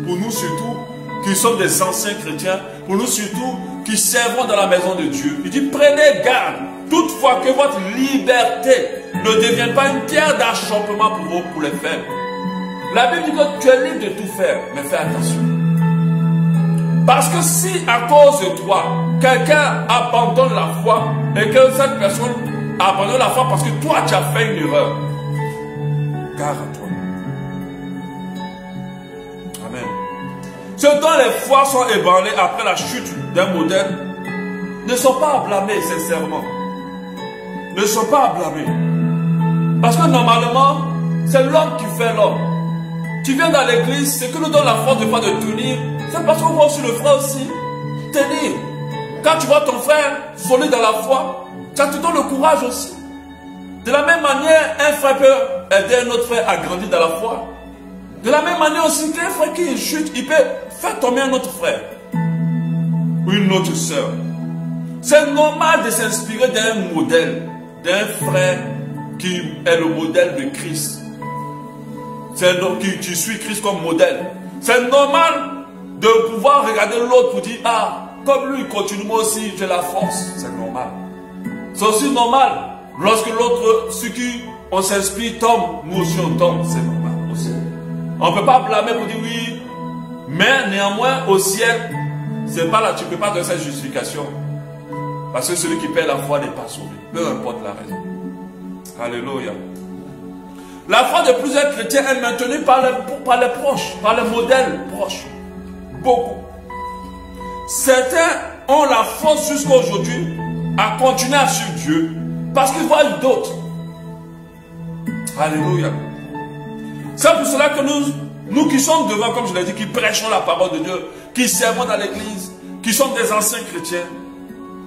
Pour nous surtout, qui sommes des anciens chrétiens, pour nous surtout, qui servons dans la maison de Dieu. Il dit, prenez garde, toutefois que votre liberté ne devienne pas une pierre d'achoppement pour vous, pour les faibles. La Bible dit que tu es libre de tout faire, mais fais attention. Parce que si à cause de toi, quelqu'un abandonne la foi, et que cette personne abandonne la foi parce que toi tu as fait une erreur, garde à toi. Amen. Ceux dont les foi sont ébranlés après la chute d'un modèle ne sont pas à blâmer, sincèrement. Ne sont pas à blâmer. Parce que normalement, c'est l'homme qui fait l'homme. Tu viens dans l'église, ce que nous donne la force de pas de tenir, c'est parce qu'on voit aussi le frère aussi tenir. Quand tu vois ton frère solide dans la foi, ça te donne le courage aussi. De la même manière, un frère peut aider un autre frère à grandir dans la foi. De la même manière aussi qu'un frère qui chute, il peut faire tomber un autre frère ou une autre sœur. C'est normal de s'inspirer d'un modèle, d'un frère qui est le modèle de Christ. C'est donc qui tu suis Christ comme modèle. C'est normal de pouvoir regarder l'autre pour dire, ah, comme lui, continue, moi aussi, j'ai la force. C'est normal. C'est aussi normal. Lorsque l'autre, ceux qui on s'inspire, tombe, nous aussi on tombe. C'est normal aussi. On ne peut pas blâmer pour dire oui. Mais néanmoins, au ciel, c'est pas là, tu ne peux pas donner cette justification. Parce que celui qui perd la foi n'est pas sauvé. Peu importe la raison. Alléluia. La foi de plusieurs chrétiens est maintenue par les proches, par les modèles proches. Beaucoup. Certains ont la force jusqu'à aujourd'hui à continuer à suivre Dieu parce qu'ils voient d'autres. Alléluia. C'est pour cela que nous qui sommes devant, comme je l'ai dit, qui prêchons la parole de Dieu, qui servons dans l'église, qui sommes des anciens chrétiens.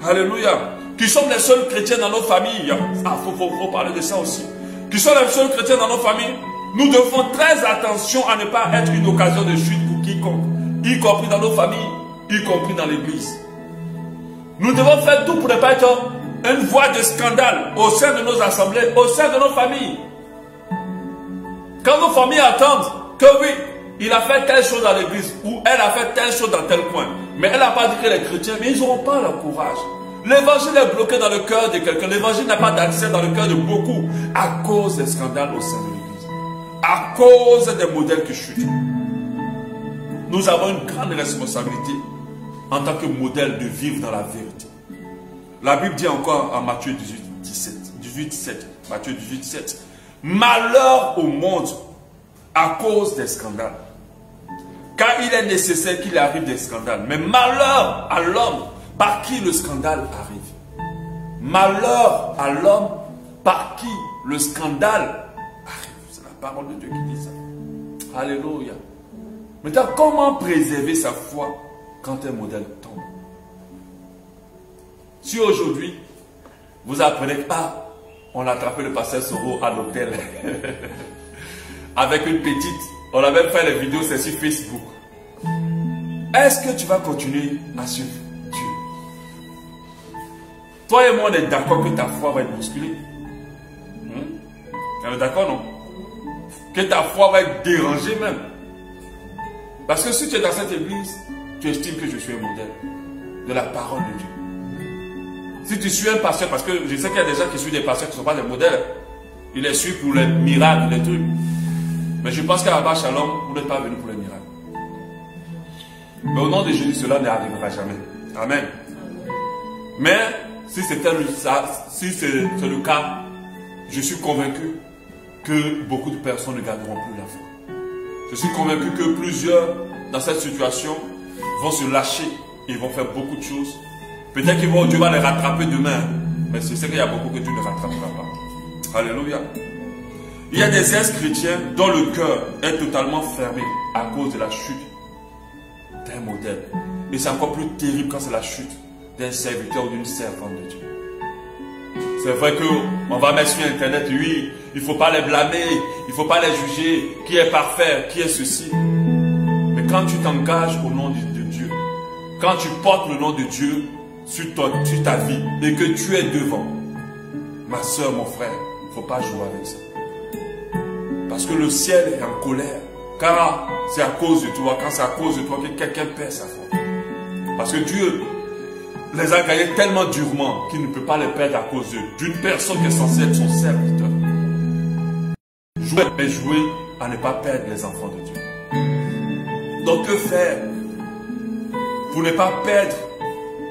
Alléluia. Qui sommes les seuls chrétiens dans nos familles. Ah, faut parler de ça aussi. Qui sont les seuls chrétiens dans nos familles. Nous devons très attention à ne pas être une occasion de chute pour quiconque, y compris dans nos familles, y compris dans l'église. Nous devons faire tout pour ne pas être une voix de scandale au sein de nos assemblées, au sein de nos familles. Quand nos familles attendent que oui, il a fait telle chose dans l'église, ou elle a fait telle chose dans tel coin, mais elle n'a pas dit qu'elle est chrétienne, mais ils n'auront pas le courage. L'évangile est bloqué dans le cœur de quelqu'un. L'évangile n'a pas d'accès dans le cœur de beaucoup à cause des scandales au sein de l'église. À cause des modèles qui chutent. Nous avons une grande responsabilité en tant que modèle de vivre dans la vérité. La Bible dit encore en Matthieu 18, 7. Matthieu 18, 7. Malheur au monde à cause des scandales. Car il est nécessaire qu'il arrive des scandales. Mais malheur à l'homme par qui le scandale arrive. Malheur à l'homme par qui le scandale arrive. C'est la parole de Dieu qui dit ça. Alléluia. Maintenant, comment préserver sa foi quand un modèle tombe? Si aujourd'hui, vous apprenez que on a attrapé le pasteur Soro à l'hôtel avec une petite, on a même fait les vidéos, c'est sur Facebook. Est-ce que tu vas continuer à suivre Dieu? Toi et moi, on est d'accord que ta foi va être bousculée. On est d'accord, non? Que ta foi va être dérangée même. Parce que si tu es dans cette église, tu estimes que je suis un modèle de la parole de Dieu. Si tu suis un pasteur, parce que je sais qu'il y a des gens qui suivent des pasteurs qui ne sont pas des modèles. Ils les suivent pour les miracles, les trucs. Mais je pense qu'à Abba Shalom, vous n'êtes pas venu pour les miracles. Mais au nom de Jésus, cela n'arrivera jamais. Amen. Mais si c'est le cas, je suis convaincu que beaucoup de personnes ne garderont plus la foi. Je suis convaincu que plusieurs, dans cette situation, vont se lâcher et vont faire beaucoup de choses. Peut-être que Dieu va les rattraper demain, mais c'est ce qu'il y a beaucoup que Dieu ne rattrapera pas. Alléluia. Il y a des ex-chrétiens dont le cœur est totalement fermé à cause de la chute d'un modèle. Et c'est encore plus terrible quand c'est la chute d'un serviteur ou d'une servante de Dieu. C'est vrai qu'on va mettre sur Internet, oui, il ne faut pas les blâmer, il ne faut pas les juger, qui est parfait, qui est ceci. Mais quand tu t'engages au nom de Dieu, quand tu portes le nom de Dieu sur ta vie et que tu es devant, ma soeur, mon frère, il ne faut pas jouer avec ça. Parce que le ciel est en colère. Car c'est à cause de toi, quand c'est à cause de toi que quelqu'un perd sa foi. Parce que Dieu les a gagnés tellement durement qu'il ne peut pas les perdre à cause d'une personne qui est censée être son serviteur. Jouer à ne pas perdre les enfants de Dieu. Donc que faire pour ne pas perdre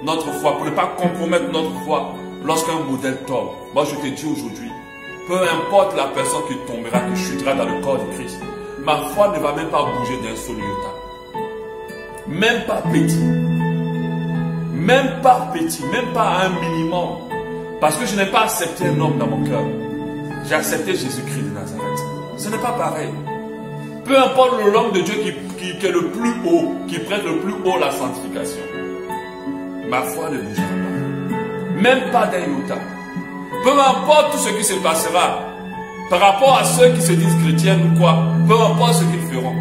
notre foi, pour ne pas compromettre notre foi lorsqu'un modèle tombe? Moi je te dis aujourd'hui, peu importe la personne qui tombera, qui chutera dans le corps de Christ, ma foi ne va même pas bouger d'un seul iota. Même pas petit. Même pas petit. Même pas un minimum. Parce que je n'ai pas accepté un homme dans mon cœur. J'ai accepté Jésus-Christ de Nazareth. Ce n'est pas pareil. Peu importe l'homme de Dieu qui est le plus haut, qui prête le plus haut la sanctification. Ma foi ne bougera pas. Même pas d'un iota. Peu importe tout ce qui se passera par rapport à ceux qui se disent chrétiens ou quoi, peu importe ce qu'ils feront,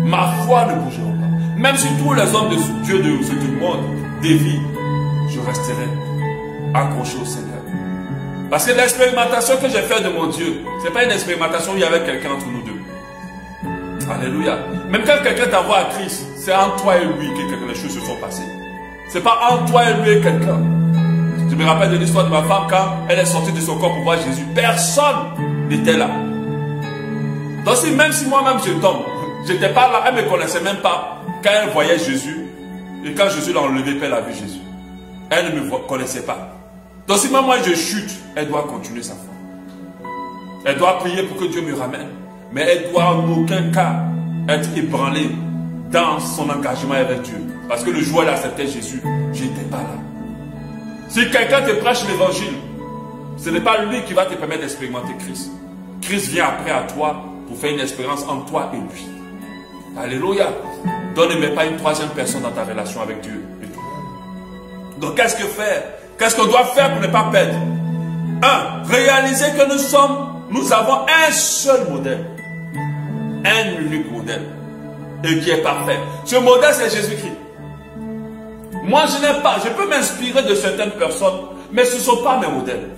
ma foi ne bougera pas. Même si tous les hommes de Dieu de ce monde dévient, je resterai accroché au Seigneur. Parce que l'expérimentation que j'ai faite de mon Dieu, ce n'est pas une expérimentation où il y avait quelqu'un entre nous deux. Alléluia. Même quand quelqu'un t'envoie à Christ, c'est entre toi et lui que les choses se sont passées. Ce n'est pas entre toi et lui et quelqu'un. Je me rappelle de l'histoire de ma femme quand elle est sortie de son corps pour voir Jésus. Personne n'était là. Donc même si moi-même je tombe, je n'étais pas là, elle ne me connaissait même pas quand elle voyait Jésus. Et quand Jésus l'a enlevé, elle a vu Jésus. Elle ne me connaissait pas. Donc si même moi je chute, elle doit continuer sa foi. Elle doit prier pour que Dieu me ramène. Mais elle doit en aucun cas être ébranlée dans son engagement avec Dieu. Parce que le jour où elle acceptait Jésus, je n'étais pas là. Si quelqu'un te prêche l'évangile, ce n'est pas lui qui va te permettre d'expérimenter Christ. Christ vient après à toi pour faire une expérience entre toi et lui. Alléluia. Donc ne mets pas une troisième personne dans ta relation avec Dieu. Donc qu'est-ce que faire? Qu'est-ce qu'on doit faire pour ne pas perdre? 1. Réaliser que nous avons un seul modèle. Un unique modèle. Et qui est parfait. Ce modèle c'est Jésus-Christ. Moi, je peux m'inspirer de certaines personnes, mais ce ne sont pas mes modèles.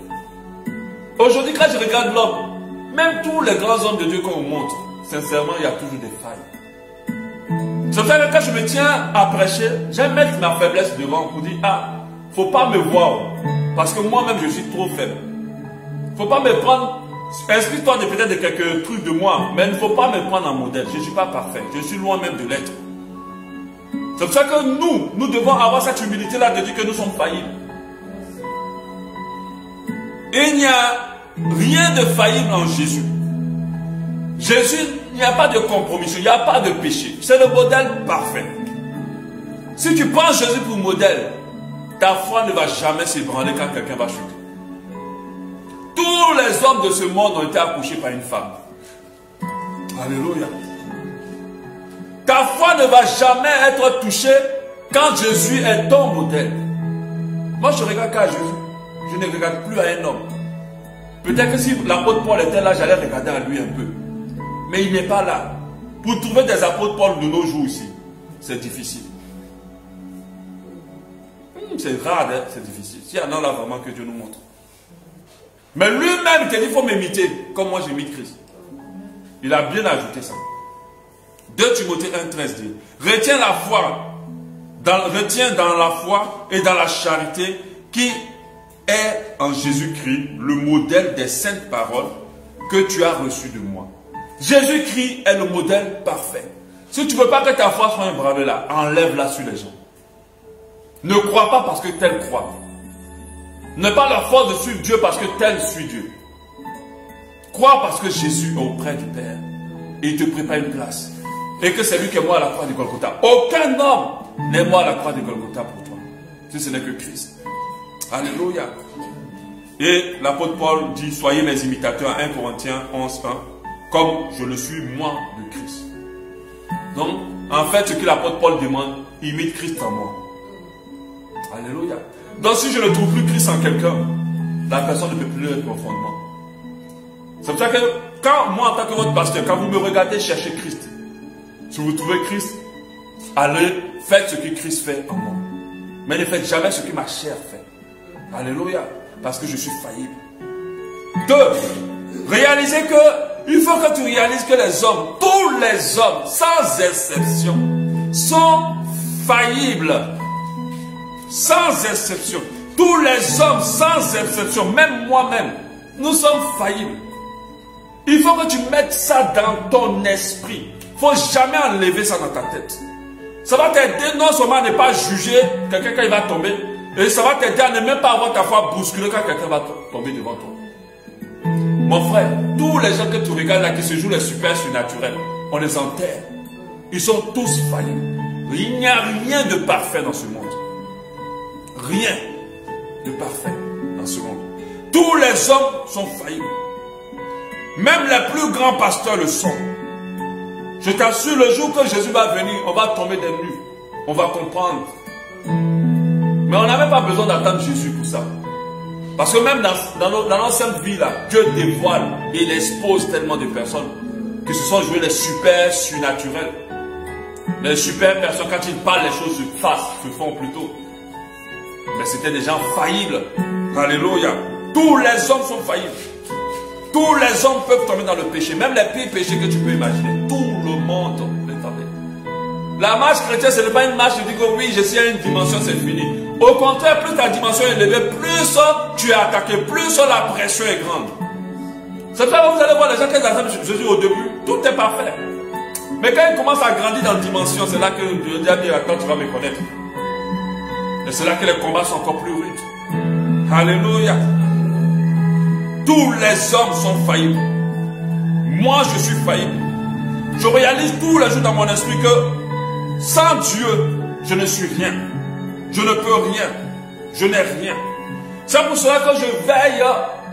Aujourd'hui, quand je regarde l'homme, même tous les grands hommes de Dieu qu'on vous montre, sincèrement, il y a toujours des failles. Ce fait que quand je me tiens à prêcher, j'aime mettre ma faiblesse devant pour dire, faut pas me voir, parce que moi-même, je suis trop faible. Faut pas me prendre, inspire-toi peut-être de quelques trucs de moi, mais il ne faut pas me prendre en modèle. Je ne suis pas parfait, je suis loin même de l'être. C'est pour ça que nous devons avoir cette humilité-là de dire que nous sommes faillibles. Et il n'y a rien de faillible en Jésus. Jésus, il n'y a pas de compromission, il n'y a pas de péché. C'est le modèle parfait. Si tu prends Jésus pour modèle, ta foi ne va jamais s'ébranler quand quelqu'un va chuter. Tous les hommes de ce monde ont été accouchés par une femme. Alléluia. Ta foi ne va jamais être touchée quand Jésus est ton modèle. Moi, je regarde qu'à Jésus. Je ne regarde plus à un homme. Peut-être que si l'apôtre Paul était là, j'allais regarder à lui un peu. Mais il n'est pas là. Pour trouver des apôtres Paul de nos jours ici, c'est difficile. C'est rare, hein? C'est difficile. S'il y en a là vraiment que Dieu nous montre. Mais lui-même, il te dit, il faut m'imiter, comme moi j'imite Christ. Il a bien ajouté ça. 2 Timothée 1,13 dit, retiens la foi, retiens dans la foi et dans la charité qui est en Jésus-Christ le modèle des saintes paroles que tu as reçues de moi. Jésus-Christ est le modèle parfait. Si tu ne veux pas que ta foi soit ébranlée là, enlève-la sur les gens. Ne crois pas parce que tel croit. Ne pas la foi de suivre Dieu parce que tel suit Dieu. Crois parce que Jésus est auprès du Père. Et il te prépare une place. Et que c'est lui qui est mort à la croix de Golgotha. Aucun homme n'est mort à la croix de Golgotha pour toi. Si ce n'est que Christ. Alléluia. Et l'apôtre Paul dit, soyez mes imitateurs, 1 Corinthiens 11, 1, comme je le suis moi de Christ. Donc, en fait, ce que l'apôtre Paul demande, imite Christ en moi. Alléluia. Donc, si je ne trouve plus Christ en quelqu'un, la personne ne peut plus être mon fondement. C'est pour ça que, quand moi, en tant que votre pasteur, quand vous me regardez chercher Christ, si vous trouvez Christ, allez, faites ce que Christ fait en moi. Mais ne faites jamais ce que ma chair fait. Alléluia. Parce que je suis faillible. 2. Réalisez que, il faut que tu réalises que les hommes, tous les hommes, sans exception, sont faillibles. Sans exception. Tous les hommes, sans exception, même moi-même, nous sommes faillibles. Il faut que tu mettes ça dans ton esprit. Il ne faut jamais enlever ça dans ta tête. Ça va t'aider non seulement à ne pas juger quelqu'un quand il va tomber, et ça va t'aider à ne même pas avoir ta foi bousculée quand quelqu'un va tomber devant toi. Mon frère, tous les gens que tu regardes là qui se jouent les super surnaturels, on les enterre. Ils sont tous faillibles. Il n'y a rien de parfait dans ce monde. Rien de parfait dans ce monde. Tous les hommes sont faillibles. Même les plus grands pasteurs le sont. Je t'assure, le jour que Jésus va venir, on va tomber des nues. On va comprendre. Mais on n'a même pas besoin d'attendre Jésus pour ça. Parce que même dans l'ancienne vie, là, Dieu dévoile et il expose tellement de personnes qui se sont jouées les super surnaturels. Les super personnes, quand ils parlent, les choses se font plutôt. Mais c'était des gens faillibles. Alléluia. Tous les hommes sont faillibles. Tous les hommes peuvent tomber dans le péché. Même les pires péchés que tu peux imaginer. Tout le monde peut tomber. La marche chrétienne, ce n'est pas une marche qui dit que oui, je suis à une dimension, c'est fini. Au contraire, plus ta dimension est élevée, plus tu es attaqué, plus la pression est grande. C'est pour ça que vous allez voir les gens qui acceptent Jésus au début. Tout est parfait. Mais quand ils commencent à grandir dans la dimension, c'est là que Dieu dit, attends, tu vas me connaître. Et c'est là que les combats sont encore plus rudes. Alléluia. Tous les hommes sont faillibles. Moi, je suis faillible. Je réalise tous les jours dans mon esprit que sans Dieu, je ne suis rien. Je ne peux rien. Je n'ai rien. C'est pour cela que je veille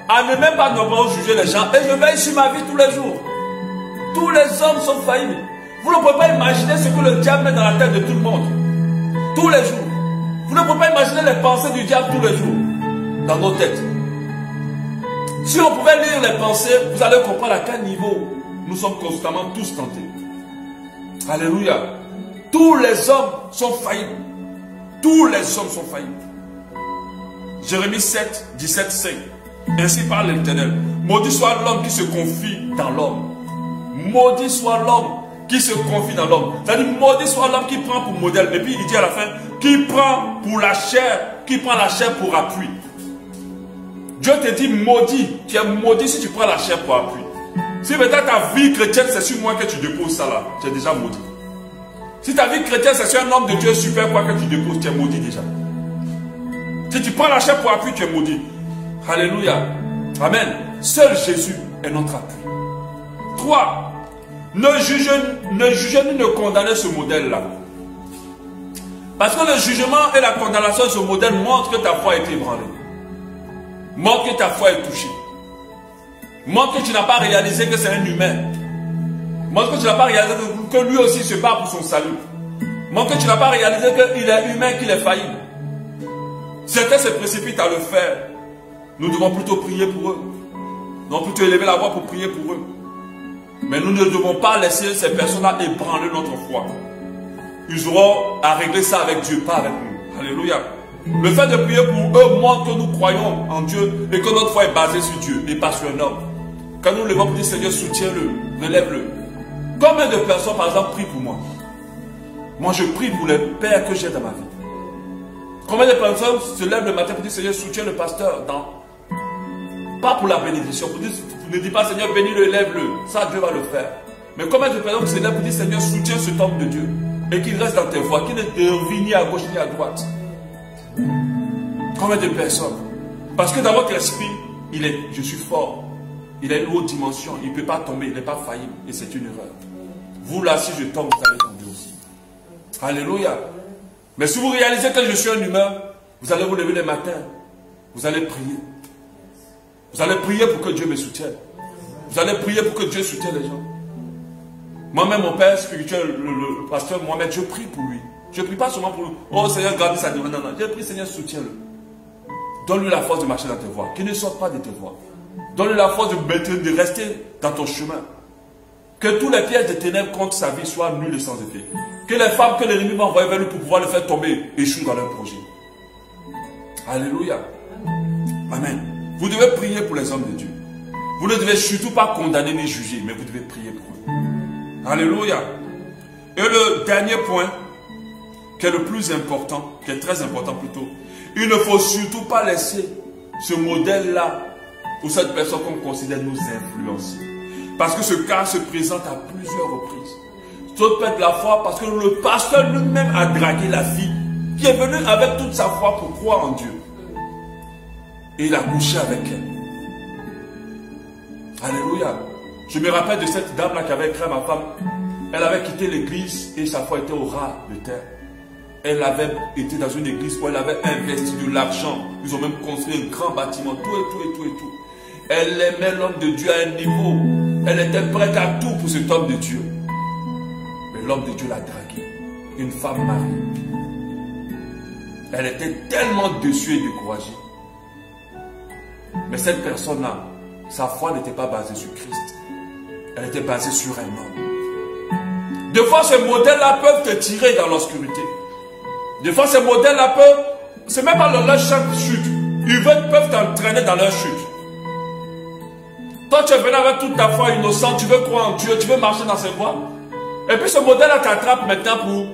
à ne même pas juger les gens. Et je veille sur ma vie tous les jours. Tous les hommes sont faillibles. Vous ne pouvez pas imaginer ce que le diable met dans la tête de tout le monde. Tous les jours. Vous ne pouvez pas imaginer les pensées du diable tous les jours. Dans nos têtes. Si on pouvait lire les pensées, vous allez comprendre à quel niveau nous sommes constamment tous tentés. Alléluia. Tous les hommes sont faillibles. Tous les hommes sont faillibles. Jérémie 7, 17, 5. Ainsi parle l'Éternel. Maudit soit l'homme qui se confie dans l'homme. Maudit soit l'homme qui se confie dans l'homme. C'est-à-dire maudit soit l'homme qui prend pour modèle. Et puis il dit à la fin, qui prend pour la chair, qui prend la chair pour appui. Dieu te dit maudit. Tu es maudit si tu prends la chair pour appui. Si peut-être ta vie chrétienne, c'est sur moi que tu déposes ça là, tu es déjà maudit. Si ta vie chrétienne, c'est sur un homme de Dieu super quoi que tu déposes, tu es maudit déjà. Si tu prends la chair pour appui, tu es maudit. Alléluia. Amen. Seul Jésus est notre appui. 3. Ne jugez ni ne condamnez ce modèle-là. Parce que le jugement et la condamnation de ce modèle montrent que ta foi a été ébranlée. Montre que ta foi est touchée. Montre que tu n'as pas réalisé que c'est un humain. Montre que tu n'as pas réalisé que lui aussi se bat pour son salut. Montre que tu n'as pas réalisé qu'il est humain, qu'il est faillible. Certains se précipitent à le faire. Nous devons plutôt prier pour eux. Nous devons plutôt élever la voix pour prier pour eux. Mais nous ne devons pas laisser ces personnes-là ébranler notre foi. Ils auront à régler ça avec Dieu, pas avec nous. Alléluia. Le fait de prier pour eux montre que nous croyons en Dieu et que notre foi est basée sur Dieu et pas sur un homme. Quand nous levons pour dire Seigneur, soutiens-le, relève-le. Combien de personnes, par exemple, prient pour moi? Moi, je prie pour les pères que j'ai dans ma vie. Combien de personnes se lèvent le matin pour dire Seigneur, soutiens le pasteur? Pas pour la bénédiction. Ne dis pas Seigneur, bénis-le, élève-le. Ça, Dieu va le faire. Mais combien de personnes c'est là pour dire Seigneur, soutiens cet homme de Dieu et qu'il reste dans tes voies, qu'il ne te vit ni à gauche ni à droite. Combien de personnes? Parce que dans votre esprit, je suis fort. Il a une haute dimension, il ne peut pas tomber, il n'est pas faillible et c'est une erreur. Vous là, si je tombe, vous allez tomber aussi. Alléluia. Mais si vous réalisez que je suis un humain, vous allez vous lever le matin, vous allez prier. Vous allez prier pour que Dieu me soutienne. Vous allez prier pour que Dieu soutienne les gens. Moi-même, mon père spirituel, le pasteur Mohamed, je prie pour lui. Je ne prie pas seulement pour lui. Oh Seigneur, garde sa demande. Non, non. Je prie, Seigneur, soutiens-le. Donne-lui la force de marcher dans tes voies. Qu'il ne sorte pas de tes voies. Donne-lui la force de rester dans ton chemin. Que tous les pièges de ténèbres contre sa vie soient nuls et sans effet. Que les femmes que l'ennemi va envoyer vers lui pour pouvoir le faire tomber échouent dans leur projet. Alléluia. Amen. Vous devez prier pour les hommes de Dieu. Vous ne devez surtout pas condamner ni juger, mais vous devez prier pour eux. Alléluia. Et le dernier point, qui est le plus important, qui est très important plutôt, il ne faut surtout pas laisser ce modèle-là ou cette personne qu'on considère nous influencer. Parce que ce cas se présente à plusieurs reprises. Saute peut être la foi parce que le pasteur lui-même a dragué la fille qui est venue avec toute sa foi pour croire en Dieu. Et il a couché avec elle. Alléluia. Je me rappelle de cette dame-là qui avait écrit à ma femme. Elle avait quitté l'église et sa foi était au ras de terre. Elle avait été dans une église où elle avait investi de l'argent. Ils ont même construit un grand bâtiment, tout. Elle aimait l'homme de Dieu à un niveau. Elle était prête à tout pour cet homme de Dieu. Mais l'homme de Dieu l'a draguée. Une femme mariée. Elle était tellement déçue et découragée. Mais cette personne-là, sa foi n'était pas basée sur Christ. Elle était basée sur un homme. Des fois, ces modèles-là peuvent te tirer dans l'obscurité. Des fois, ces modèles-là peuvent... C'est même pas leur chute. Ils peuvent t'entraîner dans leur chute. Toi, tu es venu avec toute ta foi innocente, tu veux croire en Dieu, tu veux marcher dans ses voies. Et puis ce modèle-là t'attrape maintenant pour...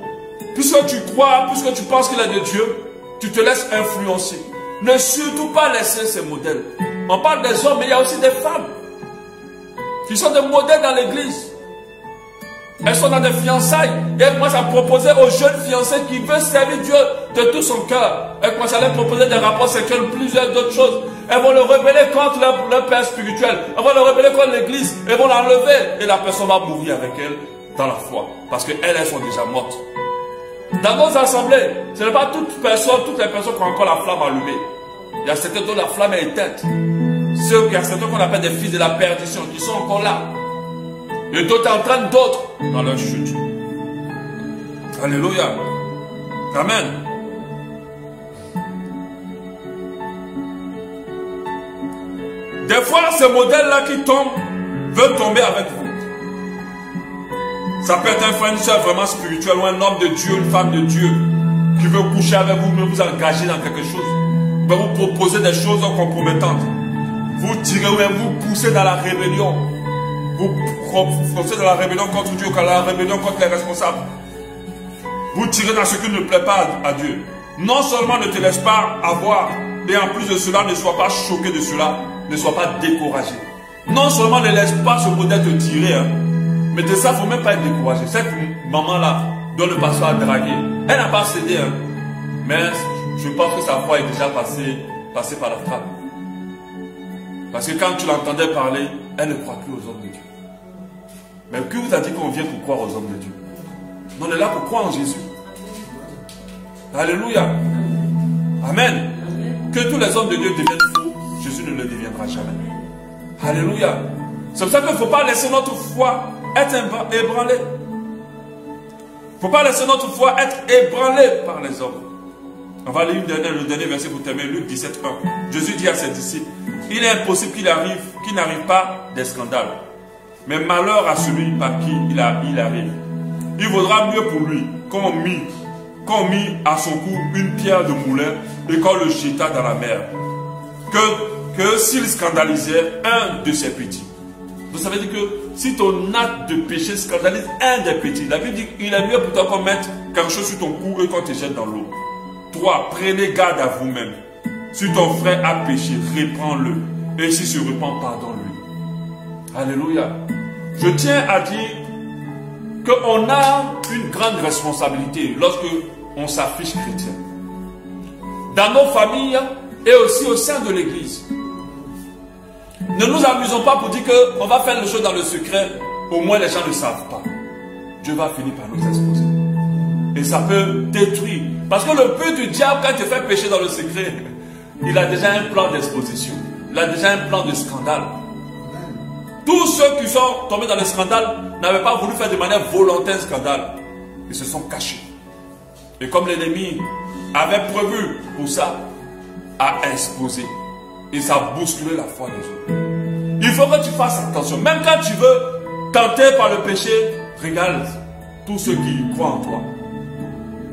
Puisque tu crois, puisque tu penses qu'il est de Dieu, tu te laisses influencer. Ne surtout pas laisser ces modèles. On parle des hommes, mais il y a aussi des femmes qui sont des modèles dans l'église. Elles sont dans des fiançailles et elles commencent à proposer aux jeunes fiancés qui veulent servir Dieu de tout son cœur. Elles commencent à leur proposer des rapports sexuels, plusieurs d'autres choses. Elles vont le rebeller contre leur père spirituel. Elles vont le rebeller contre l'église. Elles vont l'enlever et la personne va mourir avec elle dans la foi. Parce qu'elles sont déjà mortes. Dans nos assemblées, ce n'est pas toutes les personnes qui ont encore la flamme allumée. Il y a certains dont la flamme est éteinte. Il y a certains qu'on appelle des fils de la perdition qui sont encore là. Et d'autres entraînent d'autres dans leur chute. Alléluia. Amen. Des fois, ces modèles-là qui tombent veulent tomber avec vous. Ça peut être un frère, une soeur vraiment spirituel ou un homme de Dieu, une femme de Dieu qui veut coucher avec vous, mais vous engager dans quelque chose. Il va vous proposer des choses compromettantes. Vous tirez ou même vous poussez dans la rébellion. Vous foncez dans la rébellion contre Dieu, dans la rébellion contre les responsables. Vous tirez dans ce qui ne plaît pas à Dieu. Non seulement ne te laisse pas avoir, et en plus de cela, ne sois pas choqué de cela, ne sois pas découragé. Non seulement ne laisse pas ce modèle te tirer, hein, mais de ça, il ne faut même pas être découragé. Cette maman-là, dont le pasteur a dragué, elle n'a pas cédé, hein, mais je pense que sa foi est déjà passée par la trappe. Parce que quand tu l'entendais parler, elle ne croit plus aux hommes de Dieu. Mais qui vous a dit qu'on vient pour croire aux hommes de Dieu? On est là pour croire en Jésus. Alléluia. Amen. Que tous les hommes de Dieu deviennent faux, Jésus ne le deviendra jamais. Alléluia. C'est pour ça qu'il ne faut pas laisser notre foi être ébranlée. Il ne faut pas laisser notre foi être ébranlée par les hommes. On va lire le dernier verset pour terminer, Luc 17:1. Jésus dit à ses disciples, il est impossible qu'il n'arrive pas des scandales. Mais malheur à celui par qui il arrive. Il vaudra mieux pour lui qu'on mit à son cou une pierre de moulin et qu'on le jeta dans la mer, que s'il scandalisait un de ses petits. Donc ça veut dire que si ton acte de péché scandalise un des petits, la Bible dit qu'il est mieux pour toi qu'on mette quelque chose sur ton cou et qu'on te jette dans l'eau. 3. Prenez garde à vous-même. Si ton frère a péché, reprends-le. Et s'il se repent, pardonne-lui. Alléluia. Je tiens à dire qu'on a une grande responsabilité lorsque on s'affiche chrétien. Dans nos familles et aussi au sein de l'église. Ne nous amusons pas pour dire qu'on va faire les choses dans le secret, au moins les gens ne savent pas. Dieu va finir par nous exposer. Et ça peut détruire. Parce que le but du diable, quand il te fait pécher dans le secret, il a déjà un plan d'exposition. Il a déjà un plan de scandale. Tous ceux qui sont tombés dans le scandale n'avaient pas voulu faire de manière volontaire un scandale. Ils se sont cachés. Et comme l'ennemi avait prévu pour ça, a exposé. Et ça a bousculé la foi des autres. Il faut que tu fasses attention. Même quand tu veux tenter par le péché, regarde tous ceux qui croient en toi.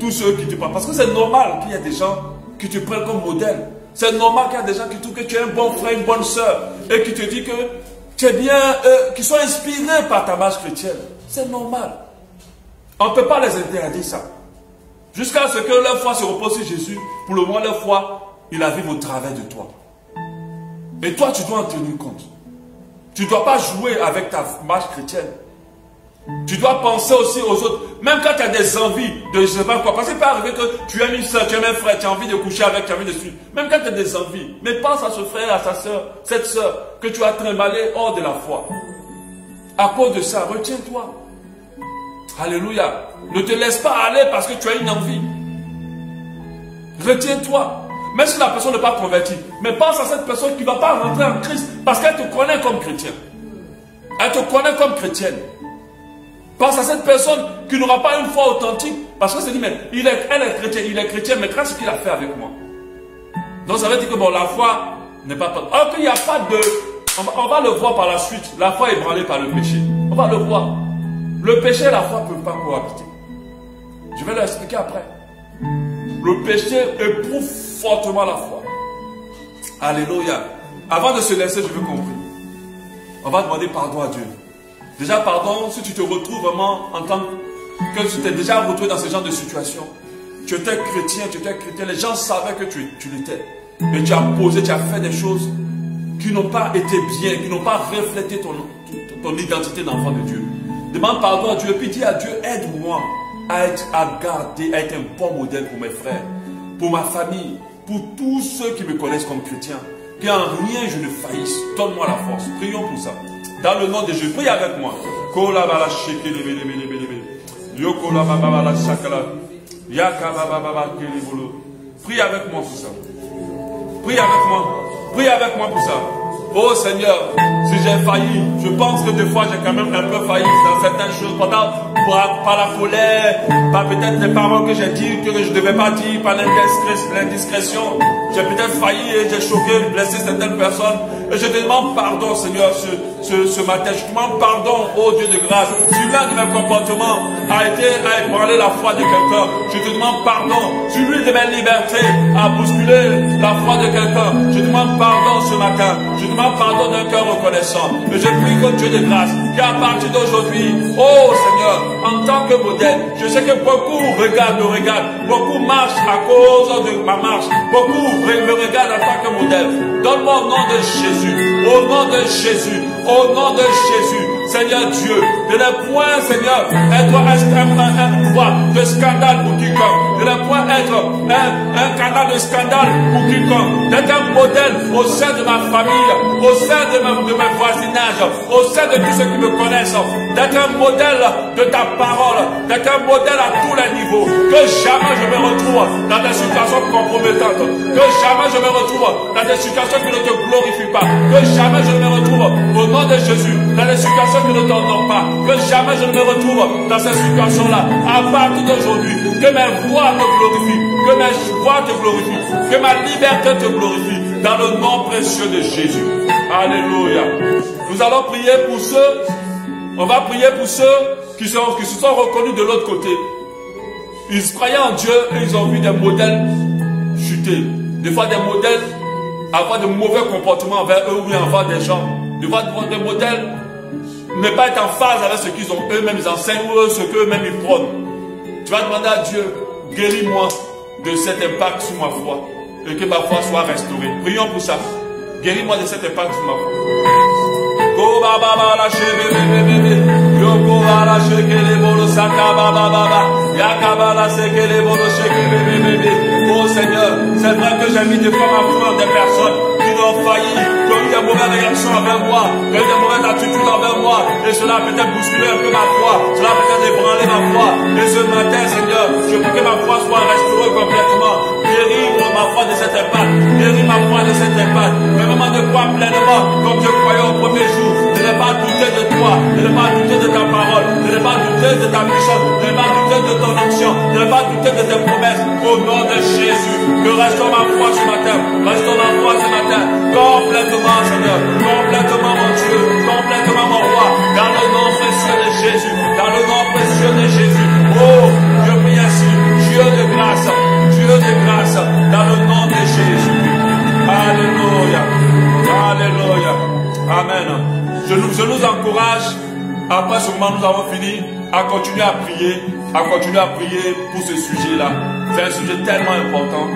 Tous ceux qui te prennent. Parce que c'est normal qu'il y ait des gens qui te prennent comme modèle. C'est normal qu'il y ait des gens qui trouvent que tu es un bon frère, une bonne soeur. Et qui te disent que tu es bien, qui sont inspirés par ta marche chrétienne. C'est normal. On ne peut pas les interdire ça. Jusqu'à ce que leur foi se repose sur Jésus. Pour le moment, leur foi, il arrive au travers de toi. Et toi, tu dois en tenir compte. Tu ne dois pas jouer avec ta marche chrétienne. Tu dois penser aussi aux autres. Même quand tu as des envies de je ne sais pas quoi. Parce qu'il peut arriver que tu aimes une soeur, tu aimes un frère, tu as envie de coucher avec, tu as envie de suivre. Même quand tu as des envies. Mais pense à ce frère, à sa soeur, cette soeur que tu as trimballé hors de la foi. À cause de ça, retiens-toi. Alléluia. Ne te laisse pas aller parce que tu as une envie. Retiens-toi. Même si la personne n'est pas convertie. Mais pense à cette personne qui ne va pas rentrer en Christ parce qu'elle te connaît comme chrétien. Elle te connaît comme chrétienne. Pense à cette personne qui n'aura pas une foi authentique parce qu'elle se dit, mais elle est chrétienne, il est chrétien, mais qu'est-ce qu'il a fait avec moi? Donc ça veut dire que bon, la foi n'est pas... Alors qu'il n'y a pas de... On va le voir par la suite. La foi est ébranlée par le péché. On va le voir. Le péché et la foi ne peuvent pas cohabiter. Je vais l'expliquer après. Le péché éprouve fortement la foi. Alléluia. Avant de se laisser, je veux compris. On va demander pardon à Dieu. Déjà, pardon, si tu te retrouves vraiment en tant que tu t'es déjà retrouvé dans ce genre de situation. Tu étais chrétien, les gens savaient que tu l'étais. Mais tu as posé, tu as fait des choses qui n'ont pas été bien, qui n'ont pas reflété ton identité d'enfant de Dieu. Demande pardon à Dieu et puis dis à Dieu, aide-moi à garder, à être un bon modèle pour mes frères, pour ma famille, pour tous ceux qui me connaissent comme chrétien. Qu'en rien je ne faillisse. Donne-moi la force. Prions pour ça. Dans le nom de Jésus, prie avec moi. Prie avec moi pour ça. Prie avec moi. Prie avec moi pour ça. Oh Seigneur, si j'ai failli, je pense que des fois j'ai quand même un peu failli dans certaines choses, par la colère, par peut-être des paroles que j'ai dites, que je ne devais pas dire, par l'indiscrétion. J'ai peut-être failli et j'ai choqué, blessé certaines personnes. Et je te demande pardon, Seigneur, ce matin. Je te demande pardon, ô Dieu de grâce. Si l'un de mes comportements a ébranlé la foi de quelqu'un, je te demande pardon. Si l'une de mes libertés a bousculé la foi de quelqu'un, je demande pardon ce matin. Je demande pardon d'un cœur reconnaissant. Et je prie que Dieu de grâce, qu'à partir d'aujourd'hui, oh Seigneur, en tant que modèle, je sais que beaucoup me regardent, beaucoup marchent à cause de ma marche, beaucoup me regardent en tant que modèle. Donne-moi au nom de Jésus, au nom de Jésus, au nom de Jésus, Seigneur Dieu, de ne point, Seigneur, être un pouvoir de scandale pour quiconque, de ne point être un canal de scandale pour quiconque, d'être un modèle au sein de ma famille, au sein de ma voisinage, au sein de tous ceux qui me connaissent, d'être un modèle de ta parole, d'être un modèle à tous les niveaux, que jamais je me retrouve dans des situations compromettantes, que jamais je me retrouve dans des situations qui ne te glorifient pas, que jamais je me retrouve au nom de Jésus dans des situations qui ne t'honorent pas, que jamais je ne me retrouve dans ces situations-là. À partir d'aujourd'hui, que mes voix te glorifient, que mes voix te glorifient, que ma liberté te glorifie, dans le nom précieux de Jésus. Alléluia. Nous allons prier pour ceux, on va prier pour ceux qui se sont reconnus de l'autre côté. Ils croyaient en Dieu et ils ont vu des modèles chuter. Des fois des modèles avoir de mauvais comportements envers eux ou envers des gens. Des fois des modèles ne pas être en phase avec ce qu'ils ont eux-mêmes enseignent ou ce qu'eux-mêmes ils prônent. Tu vas demander à Dieu, guéris-moi de cet impact sur ma foi et que ma foi soit restaurée. Prions pour ça. Guéris-moi de cet impact sur ma foi. Yokobala shekele bolo sakababa baba. Yakabala sekele bolo shekele bébé. Oh Seigneur, c'est vrai que j'ai mis des fois ma foi en des personnes qui ont failli, qui ont eu des mauvaises réactions envers moi, qui ont eu des mauvaises attitudes envers moi, et cela a peut-être bousculé un peu ma foi, cela a peut-être ébranlé ma foi. Et ce matin, Seigneur, je veux que ma foi soit restaurée complètement. Guéris ma foi de cette impact, guéris ma foi de cette impact. Vraiment de croire pleinement, comme je croyais au premier jour. De ne pas douter de toi, de ne pas douter de ta parole, de ne pas douter de ta puissance, de ne pas douter de ton action, de ne pas douter de tes promesses. Au nom de Jésus, que restaure ma foi ce matin, restaure ma foi ce matin, complètement Seigneur, complètement mon Dieu, complètement mon roi, dans le nom précieux de Jésus, dans le nom précieux de Jésus. Oh, je prie ainsi, Dieu de grâce, dans le nom de Jésus. Alléluia, alléluia, amen. Je nous encourage, après ce moment nous avons fini, à continuer à prier pour ce sujet-là. C'est un sujet tellement important.